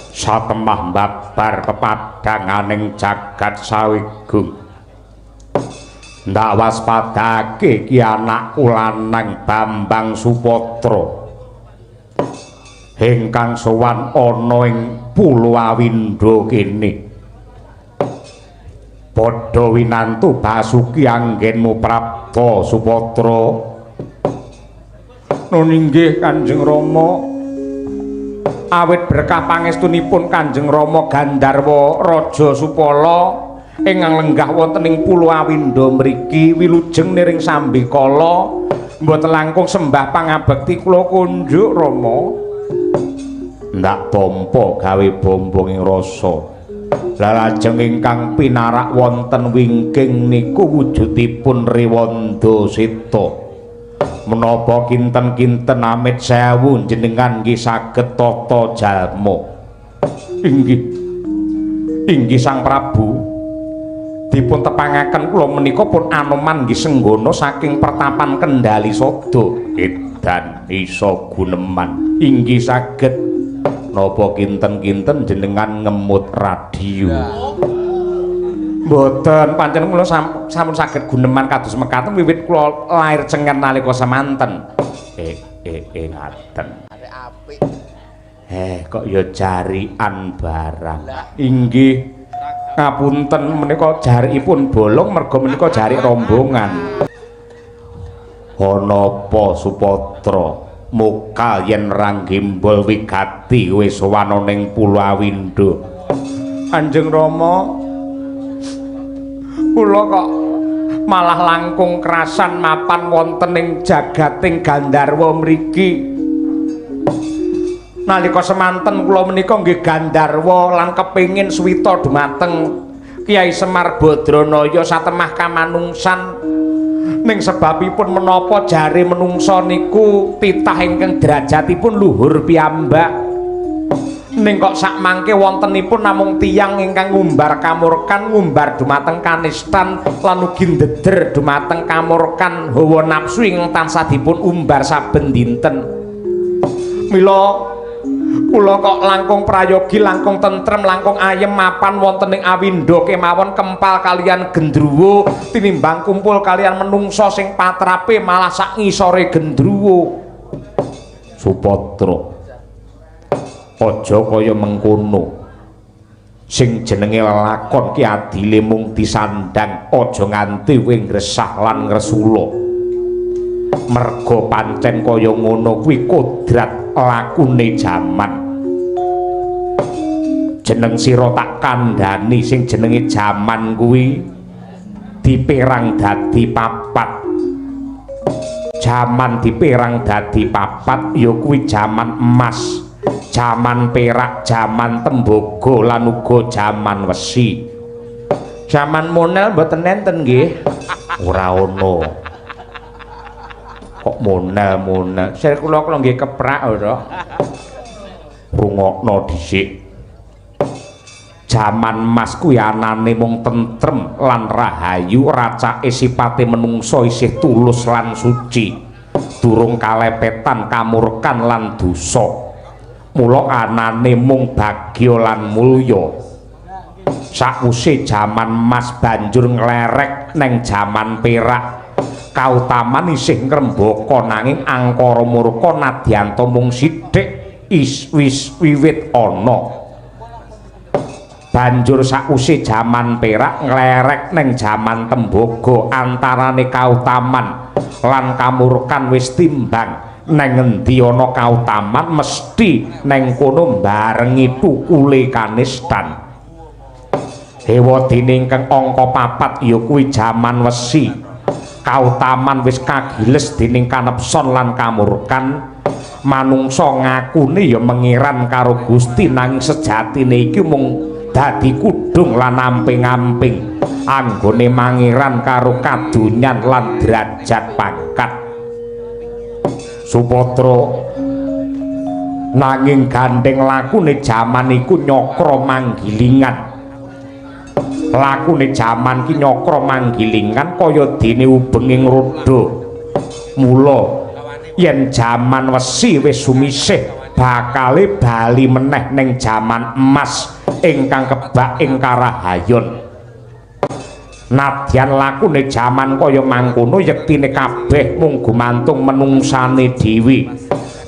satemah babar pepadanganing jagat sawigung. Ndak waspadake ki anakku lanang Bambang Supatra ingkang sowan ana ing Pulo Awindha kene. Padha winantu Basuki anggenmu Prapta Supatra. Nun inggih Kanjeng Rama, awit berkah pangestunipun Kanjeng Rama Gandharwa Raja Supala ingkang lenggah wonten ing Pulo Awindha mriki wilujeng niring sambikala mboten langkung sembah pangabekti kula kunjuk Rama. Ndak tampa gawe bombonging rasa. Lajeng ingkang pinarak wonten wingking niku wujudipun Rewanda Seta. Menapa kinten-kinten amit sewu jenengan nggih saged tata jalma. Inggih. Inggih Sang Prabu. dipun tepangaken kula menika pun Anoman nggih senggana saking pertapan Kendali Sada. Edan isa guneman inggih saged napa kinten-kinten jenengan ngemut radio. Mboten pancen kula sampun saged guneman kados mekaten wiwit kula lair cengen nalika semanten. Ngaten. Arek apik. Kok ya jarian barang. Inggih. Ngapunten menika jaripun bolong merga menika jari rombongan. Ana apa Supatra? Muka yen Ranggimbol wigati wis wana ning Pulo Awindo. Kanjeng Rama, kula kok malah langkung krasan mapan wonten ing jagating Gandharwa mriki. Nalika semanten kula menika nggih Gandharwa lan kepingin suwita dumateng Kyai Semar Badranaya satemah kamanungsan. Ning sebabipun menapa jare menungsa niku titah ingkang derajatipun luhur piyambak. Ning kok sak mangke wontenipun namung tiyang ingkang ngumbar kamurkan, ngumbar dumateng kanistan lan ugi ndeder dumateng kamurkan hawa nafsu ingkang tansah dipun umbar saben dinten. Mila kula kok langkung prayogi, langkung tentrem, langkung ayem mapan wonten ing Awindo kemawon kempal kalian gendruwo tinimbang kumpul kalian menungso sing patrape malah sak ngisore gendruwo. Supatra, aja kaya mengkono. Sing jenenge lelakon ki adile mung disandang, aja nganti kowe ngresah lan ngresula. Merga pancen kaya ngono kuwi kodrat lakune jaman. Jeneng sira tak kandhani sing jenenge jaman kuwi diperang dadi papat. Jaman diperang dadi papat ya kuwi jaman emas, jaman perak, jaman tembaga lan uga jaman wesi. Jaman monel mboten enten nggih. Ora ono. Kok monel-monel sir kula nggih keprak ora rungokno dhisik. Jaman emas kuwi anane mung tentrem lan rahayu, racake sipate menungso isih tulus lan suci, durung kalepetan kamurkan lan dosa. Mula anane mung bagya lan mulya. Sakwise jaman emas banjur nglerek neng jaman perak. Kautaman isih ngrembaka nanging angkara murka nadyanto mung sithik wis wiwit ana. Banjur sakwise jaman perak nglerek neng jaman tembaga, antarane kautaman lan kamurkan wis timbang. Neng endi ana kautaman mesti neng kono barengi tukule kanistan. Hewadene ingkang angka 4 ya kuwi jaman wesi. Kautaman wis kagiles dening kanepson lan kamurkan. Manungsa ngakune ya mengiran karo Gusti nanging sejatine iki mung dadi kudung lan amping-amping anggone mangiran karo kadonyan lan derajat pangkat. Supatra, nanging gandeng lakune jaman iku nyokro manggilingan. Lakune jaman ki nyokro manggilingan kaya dene ubenging roda. Mula yen jaman wesi wis sumisih bakale bali meneh ning jaman emas ingkang kebak ing karahayon. Nadyan lakune jaman kaya mangkono yektine kabeh mung gumantung menungsane dhewe.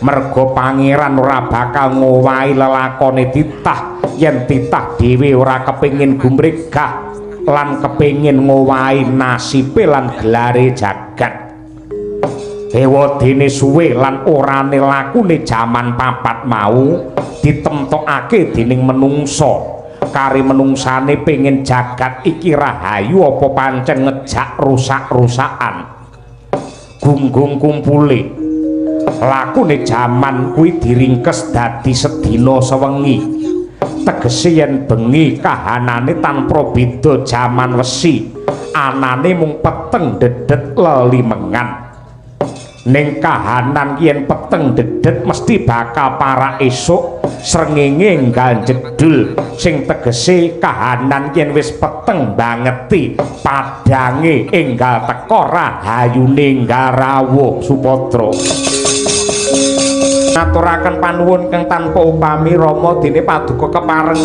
Merga pangeran ora bakal ngowahi lelakone titah yen titah dhewe ora kepengin gumregah lan kepengin ngowahi nasibe lan gelare jagat. Hewadene suwe lan orane lakune jaman papat mau ditemtokake dening menungsa. Kari menungsane pengen jagat iki rahayu apa pancen ngejak rusak-rusakan. Gunggung kumpule lakune jaman kuwi diringkes dadi sedina sewengi. Tegese yen bengi kahanane tanpa beda jaman wesi, anane mung peteng dedet lelimengan. ning kahanan yen peteng dedet mesti bakal para esuk srengenge enggal jedul sing tegese kahanan yen wis peteng bangeti padange enggal teka rahayune enggal rawuh Supatra. Ngaturaken panuwun kang tanpa upami Rama dene paduka kepareng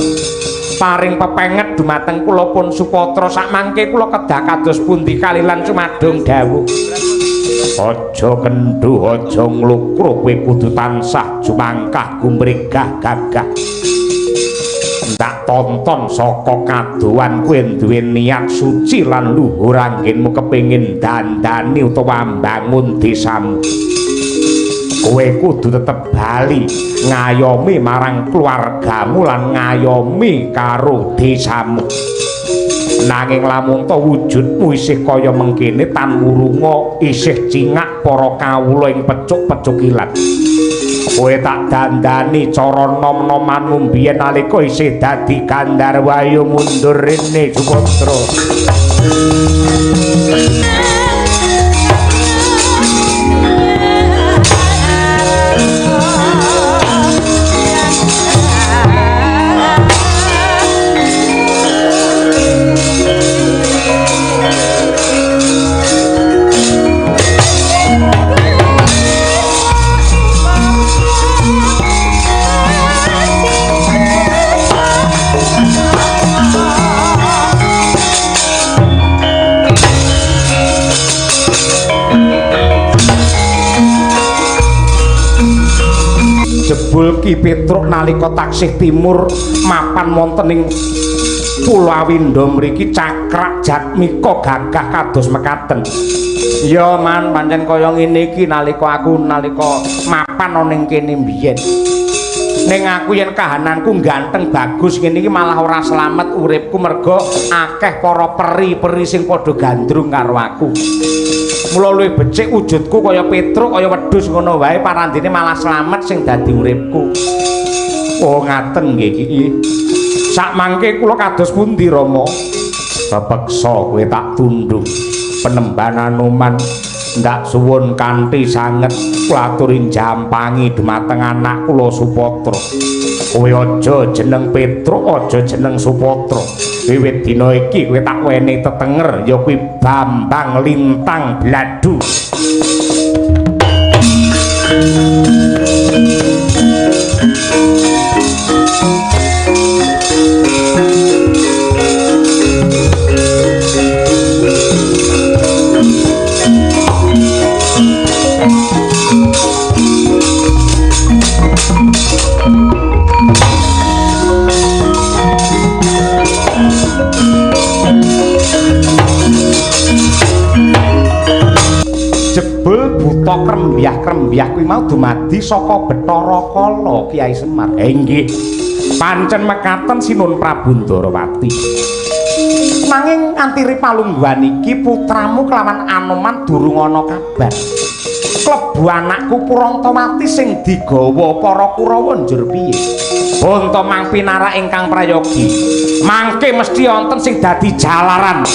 paring pepenget dumateng kula pun Supatra sakmangke kula kedah kados pundi kalilan sumadong dawuh. Aja kendhu aja nglukruh kowe kudu tansah jumangkah gumregah gagah. Ndak tonton saka kadohan kowe duwe niat suci lan luhur anggenmu kepengin dandani utawa mbangun desamu. Kowe kudu tetep bali ngayomi marang keluargamu lan ngayomi karo desamu. Nanging lamun to wujudmu isih kaya mengkene tan wurunga isih cingak para kawula ing pecuk-pecuk ilat. Kowe tak dandani cara nom-nomanmu biyen nalika isih dadi Gandarwayu mundur rene Supatra. Jebul Ki Petruk nalika taksih timur mapan wonten ing Pulau Awindo mriki cakrak jatmika gagah kados mekaten. Ya man pancen kaya ngene iki nalika aku nalika mapan ana ning kene mbiyen. Ning aku yen kahananku ganteng bagus ngene iki malah ora slamet uripku merga akeh para peri-peri sing padha gandrung karo aku. Mula luwih becik wujudku kaya Petruk kaya wedhus ngono wae parandene malah slamet sing dadi uripku. Oh ngaten nggih iki. Sakmangke kula kados pundi Rama? Bapeksa kowe tak tunduk. Penemban Anoman ndak suwun kanthi sanget kula aturi jampangi dumateng anak kula Supatra. Kowe aja jeneng Petruk, aja jeneng Supatra. Wiwit dina iki kowe tak wene tetenger ya kuwi Bambang Lintang Bladu. Jebul buta krembyah-krembyah kuwi mau dumadi saka Bathara Kala Kyai Semar. Inggih. Pancen mekaten Sinun Prabu Ndarawati. Nanging antiri palungguhan iki putramu kelawan Anoman durung ana kabar. Klebu anakku Purantomati sing digawa para Kurawa njur piye? Bonto mang pinarak ingkang prayogi. Mangke mesti wonten sing dadi jalaran.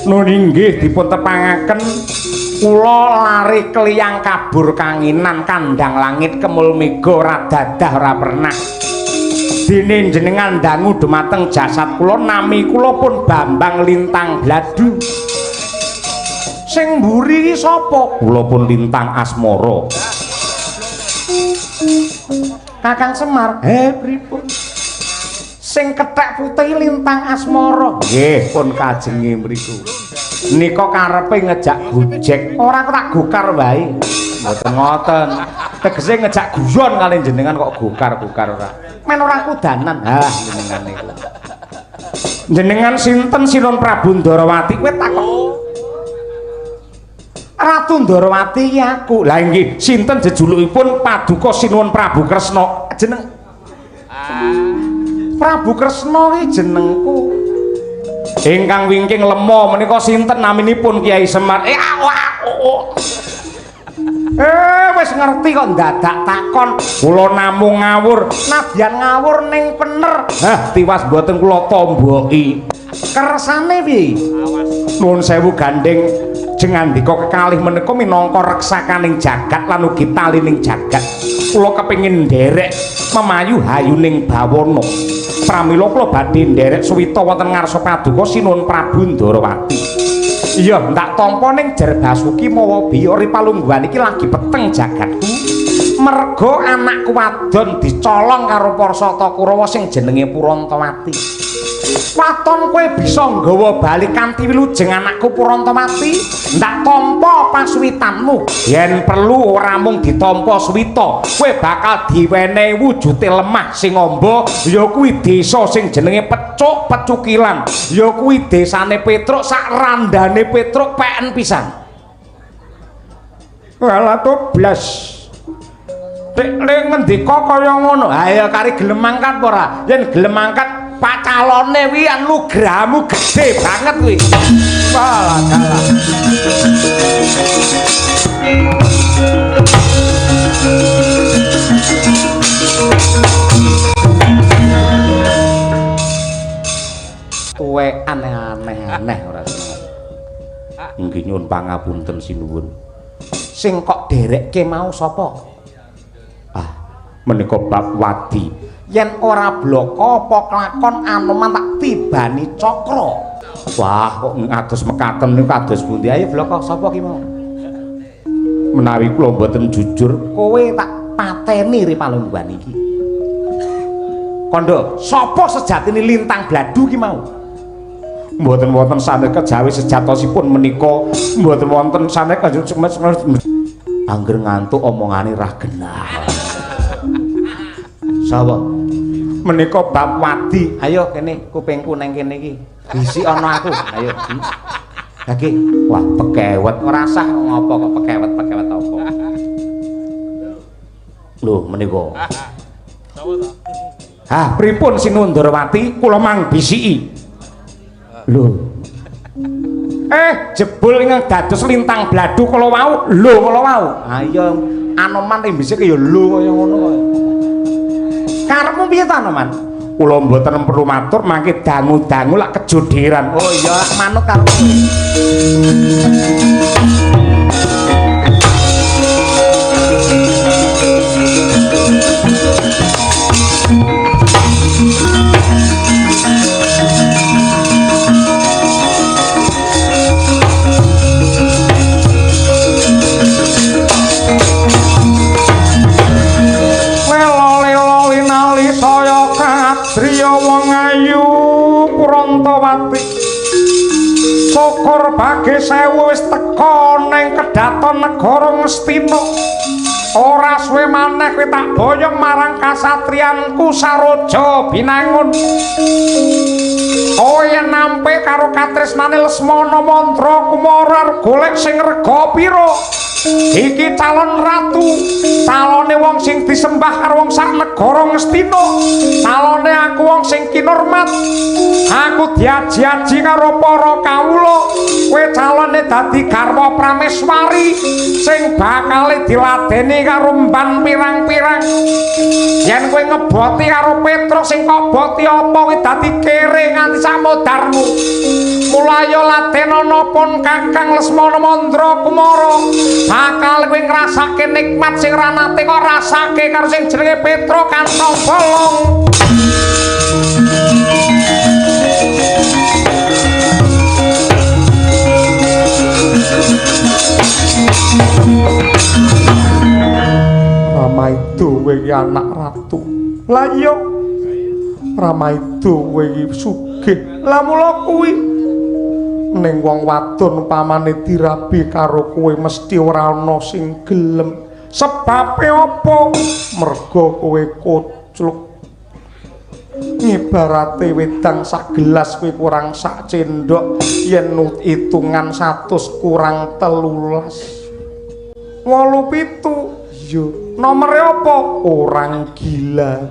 Nun inggih dipun tepangaken kula lari keliyang kabur kanginan kandang langit kemul mega ora dadah ora pernah. Dene jenengan dangu dumateng jasad kula nami kula pun Bambang Lintang Bladu. Sing mburi sapa? Kula pun Lintang Asmara. Kakang Semar, pripun? Sing kethek putih Lintang Asmara. Nggih, pun kajenge mriku. Nika karepe ngejak gojek, ora tak gokar wae. Mboten ngoten. tegese ngejak guyon kali jenengan kok gukar-gukar ora. Men ora kudanan. Hah jenengan niku. Jenengan sinten Sinuwun Prabu Ndarawati kowe takon. Ratu Ndarawati iki aku. Lah nggih, sinten jejulukipun Paduka Sinuwun Prabu Kresna? Jeneng Prabu Kresna iki jenengku. Ingkang wingking lemo menika sinten naminipun Kiai Semar? Aku. Wis ngerti kok dadak takon. Kula namung ngawur, nadyan ngawur ning pener. Hah, tiwas mboten kula tomboki. Kersane piye? Nuwun sewu gandeng jengandika kekalih menika minangka reksakaning jagat lan ugi talining jagat. Kula kepengin nderek memayu hayuning bawana. Pramila kula badhe nderek suwita wonten ngarsa Paduka Sinuwun Prabu Ndarawati. Iya, ndak tampa ning Jer Basuki mawa biya Ripalungguhan iki lagi peteng jagatku. Merga anakku wadon dicolong karo Parsata Kurawa sing jenenge Purantawati. Waton kowe bisa nggawa bali kanthi wilujeng anakku Purantawati, ndak tampa pasuwitanmu. Yen perlu ora mung ditampa suwita, kowe bakal diwenehi wujute lemah sing amba, ya kuwi desa sing jenenge Pecuk Pecukilan. Ya kuwi desane Petruk sak randane Petruk peken pisan. Walah to blas. Nek ngendika kaya ngono, ha ya kari gelem mangkat ora? Yen gelem mangkat Pak calone wi anugrahmu gede banget wi. Walah dalah. Tuwe aneh-aneh ora seneng. Nggih nyuwun pangapunten sinuwun. Sing kok derekke mau sapa? Ah, menika bab wadi. Yen ora bloko apa kelakon Anoman tak tibani cakra. Wah, kok ngados mekaten niku kados pundi? Ayo bloko sapa ki mau? Menawi kula mboten jujur, kowe tak pateni Ripalungguhan iki. Kandha, sapa sejatine Lintang Bladu ki mau? Mboten wonten sanes kejawi sejatosipun menika, mboten wonten sanes angger ngantuk omongane ra genah. Sapa? Menika bab wadi. Ayo kene kupingku nang kene iki. Bisi ana aku. Ayo. Lagi. Wah, pekewet ora sah ngopo kok pekewet apa. Lho, menika. Hah, pripun Sinuwun Ndarawati? Kula mang bisiki. Lho. Jebul ingkang dados Lintang Bladu kala wau. Lho, kala wau. Ha iya Anoman ing bisik ya lho kaya ngono kok. Karepmu piye ta Anoman? Kula mboten perlu matur mangke dangu-dangu lak kejoderan. Oh iya manut karepmu. Purantawati syukur bage sewu wis teka ning kedhaton negara Ngastina. Ora suwe maneh kowe tak boyong marang kasatriyanku Saroja Binangun. Kaya nampe karo katresnane Lesmana Mantra Kumara golek sing rega pira? Iki calon ratu, calone wong sing disembah karo wong sak negara Ngastina. Calone aku wong sing kinurmat. Aku diaji-aji karo para kawula. Kowe calone dadi garwa prameswari sing bakal diladeni karo mban pirang-pirang. Yen kowe ngeboti karo Petruk sing kok boti apa kowe dadi kere nganti samodarmu. Mulaya ladenana pun Kakang Lesmana Mantra Kumara. Bakal kowe ngrasake nikmat sing ra nate kok rasake karo sing jenenge Petruk kantong bolong. Ramaido kowe iki anak ratu. Lah iya. Ramaido kowe iki sugih. Lah mula kuwi ning wong wadon pamane dirabi karo kowe mesti ora ana sing gelem. Sebabe apa? Merga kowe kocluk. Ngibarate wedang sak gelas kowe kurang sak cendhok, yen hitungan 100 kurang 13. 87. Yo, nomere apa? Orang gila.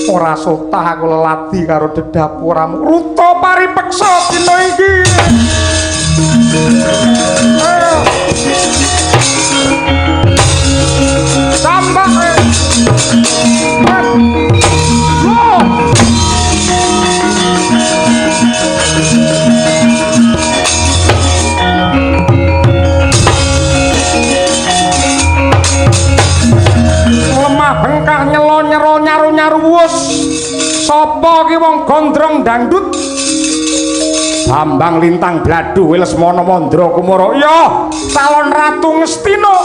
Ora sotah aku leladi karo dedapuramu. Ruta paripeksa dina iki. Sambak. Lemah bengkak nyelo nyaru wus. Sapa ki wong gondrong dangdut? Bambang Lintang Bladu Lesmana Mandra Kumara. Ya, calon ratu Ngastina.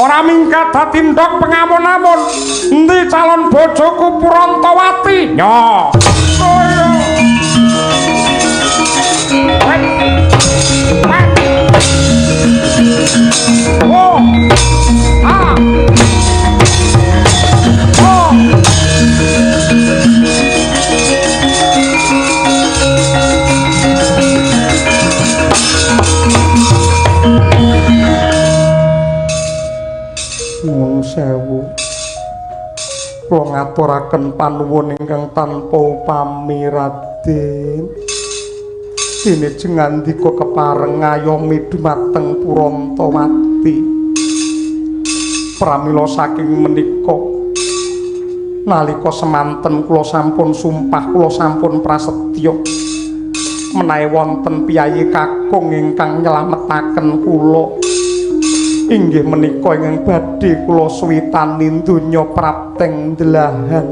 Ora minggat dadi ndok pengamun-amun. Endi calon bojoku Purantawati? Nya. Oh. Ah. Oh. Nuwun sewu. Kula ngaturaken panuwun ingkang tanpa upami Raden. Dene jengandika kepareng ngayomi dumateng Purantawati. Pramila saking menika nalika semanten kula sampun sumpah, kula sampun prasetya menawi wonten piyayi kakung ingkang nyelametaken kula. Inggih menika ingkang badhe kula suwitani donya prapteng delahan.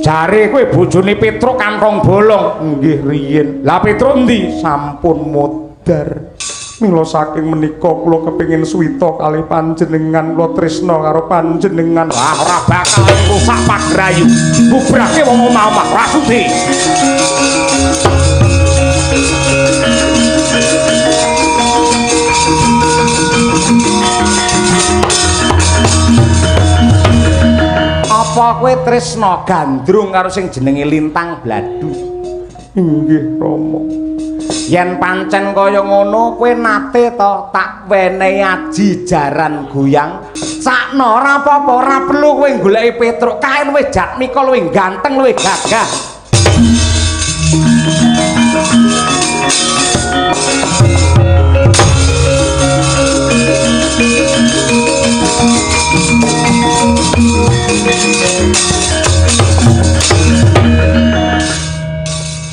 Jare kowe bojone Petruk kantong bolong. Nggih riyin. Lah Petruk endi? Sampun modar. Mila saking menika kula kepengin suwita kalih panjenengan, kula tresna karo panjenengan. Wah, ora bakal rusak pagrayu. Bubrake wong omah-omah Rasudi. Apa kowe tresna gandrung karo sing jenenge Lintang Bladu? Inggih Rama. Yen pancen kaya ngono kowe nate to tak wenehi aji jaran goyang. Sakno ora apa-apa, ora perlu kowe goleki Petruk. Kaen wis Jatmika luwih ganteng, luwih gagah.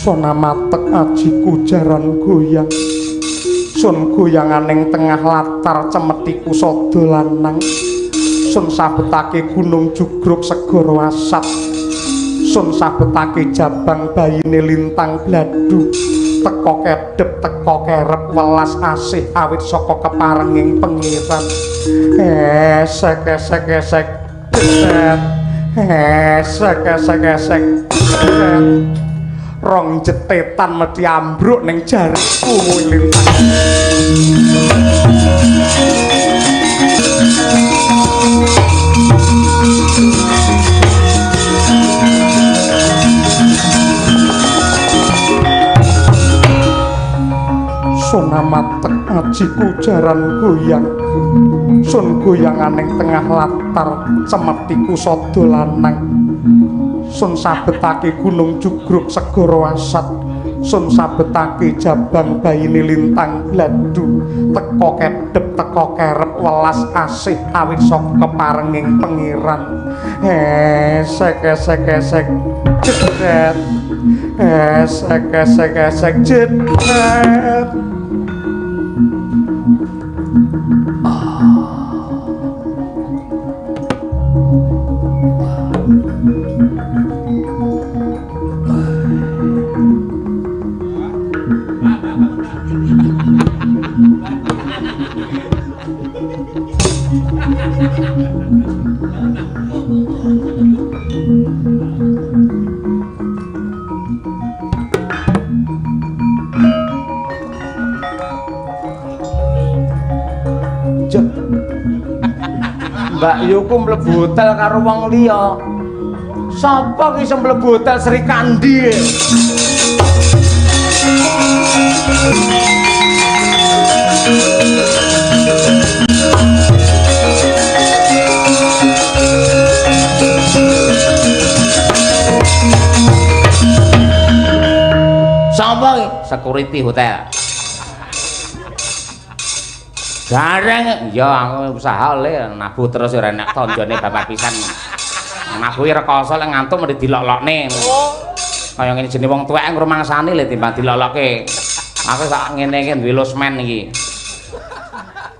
Sona matek ajiku jaran goyang. Sun goyanganing tengah latar cemetiku sada lanang. Sun sabetake gunung jugruk segara asat. Sun sabetake jabang bayine Lintang Bladu. Teka kedhep teka kerep welas asih awit saka keparenging pengiran. Esek-esek-esek. Esek-esek-esek. Rong jetetan mesti ambruk ning jariku Lintang. Sona matek ajiku jaran goyang. Sun goyanganing tengah latar cemetiku sada lanang. Sun sabetake gunung jugruk segara asat. Sun sabetake jabang bayine Lintang Bladu. Teka kedhep teka kerep welas asih awit saka keparenging pengiran. Esek-esek-esek jedret. Esek-esek-esek jedret. Mbak Yu ku mlebu hotel karo wong liya. Sapa ki sing mlebu hotel Sri Kandi? Sapa ki? Security hotel. Gareng, ya aku usaha le nabuh terus ora enak tonjone babar pisan. Nabuh rekoso lek ngantuk mesti dilok-lokne. Kaya ngene jenenge wong tuwek ngrumangsani le timbang dilok-lokke. Aku sak ngene iki duwe losmen iki.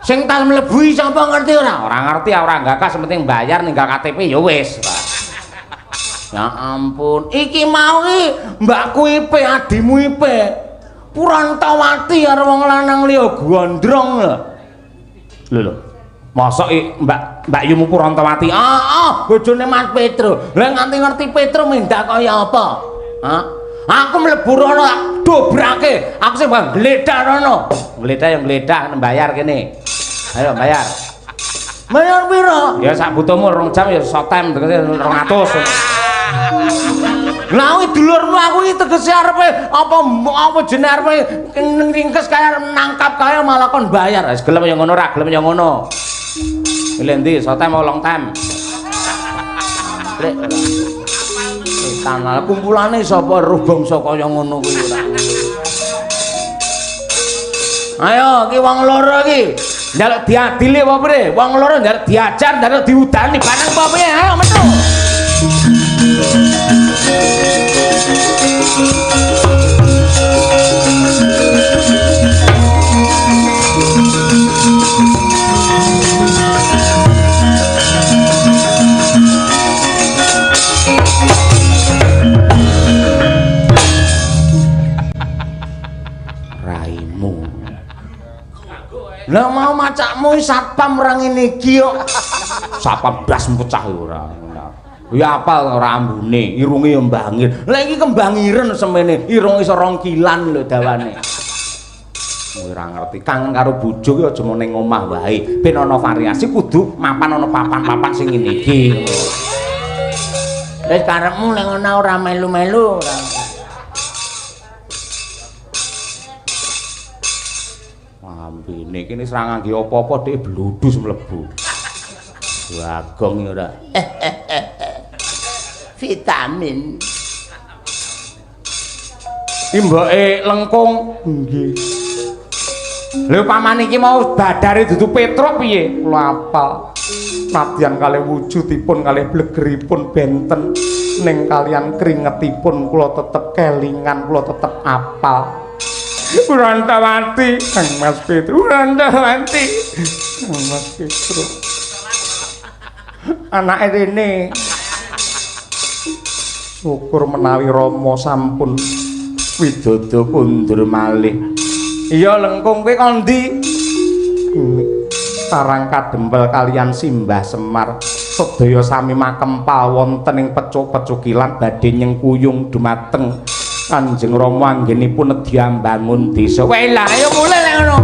Sing tak mlebu sapa ngerti ora? Ora ngerti, ora gagas penting bayar ninggal KTP ya wis. Ya ampun, iki mau iki mbakku IP adimu IP. Purantawati karo wong lanang liya gondrong lho. Lho. Mosok Mbak Yumu Purantawati. Bojone Mas Petro. Lah nganti ngerti Petro mendak kaya apa? Hah? Aku mlebu rono tak dobrake. Aku sing gledah rono. Gledah yang gledah bayar kene. Ayo bayar. Bayar piro? Ya sak butuhmu 2 jam ya sotem tegese 200. Lah dulurmu aku iki tegese arepe apa jenenge arepe ringkes kaya nangkap kaya malah kon bayar. Wis gelem ya ngono ra gelem ya ngono. Milih ndi sotem apa long time? Lek tanah kumpulane sapa roh bangsa kaya ngono kuwi ora. Ayo iki wong loro iki. Njaluk diadili apa piye? Wong loro njaluk diajar, njaluk diudani bareng apa piye? Ayo metu. Raimu. Lah mau macakmu satpam ora ngene iki kok. Satpam blas pecah ora. Ya apal ora ambune, irunge ya mbangir. Lah iki kembangiren semene, irung iso 2 kilan lho dawane. Ora ngerti. Kangen karo bojo ki aja ning omah wae. Ben ana variasi kudu mapan ana papan-papan sing ngene iki. Wis karepmu ning ana ora melu-melu ora. Ambine iki wis ra ngangge apa-apa dhek bludus mlebu. Wagong ya ora. Vitamin. Imboke lengkung. Nggih. Lha paman iki mau badare dudu Petruk piye? Kula apal. Nadyan kalih wujudipun kalih blegeripun benten ning kalian kringetipun kula tetep kelingan, kula tetep apal. Purantawati, Kang Mas Petruk, Purantawati. Kang Mas Petruk. Anake rene. Syukur menawi Rama sampun widodо kundur malih. Iya lengkung kowe kondi? Sarang kadempel kalian Simbah Semar sedaya sami makempal wonten ing pecuk-pecukilan badhe nyengkuyung dumateng Kanjeng Rama anggenipun nedya mbangun desa. Wae lah ayo mulih lek ngono.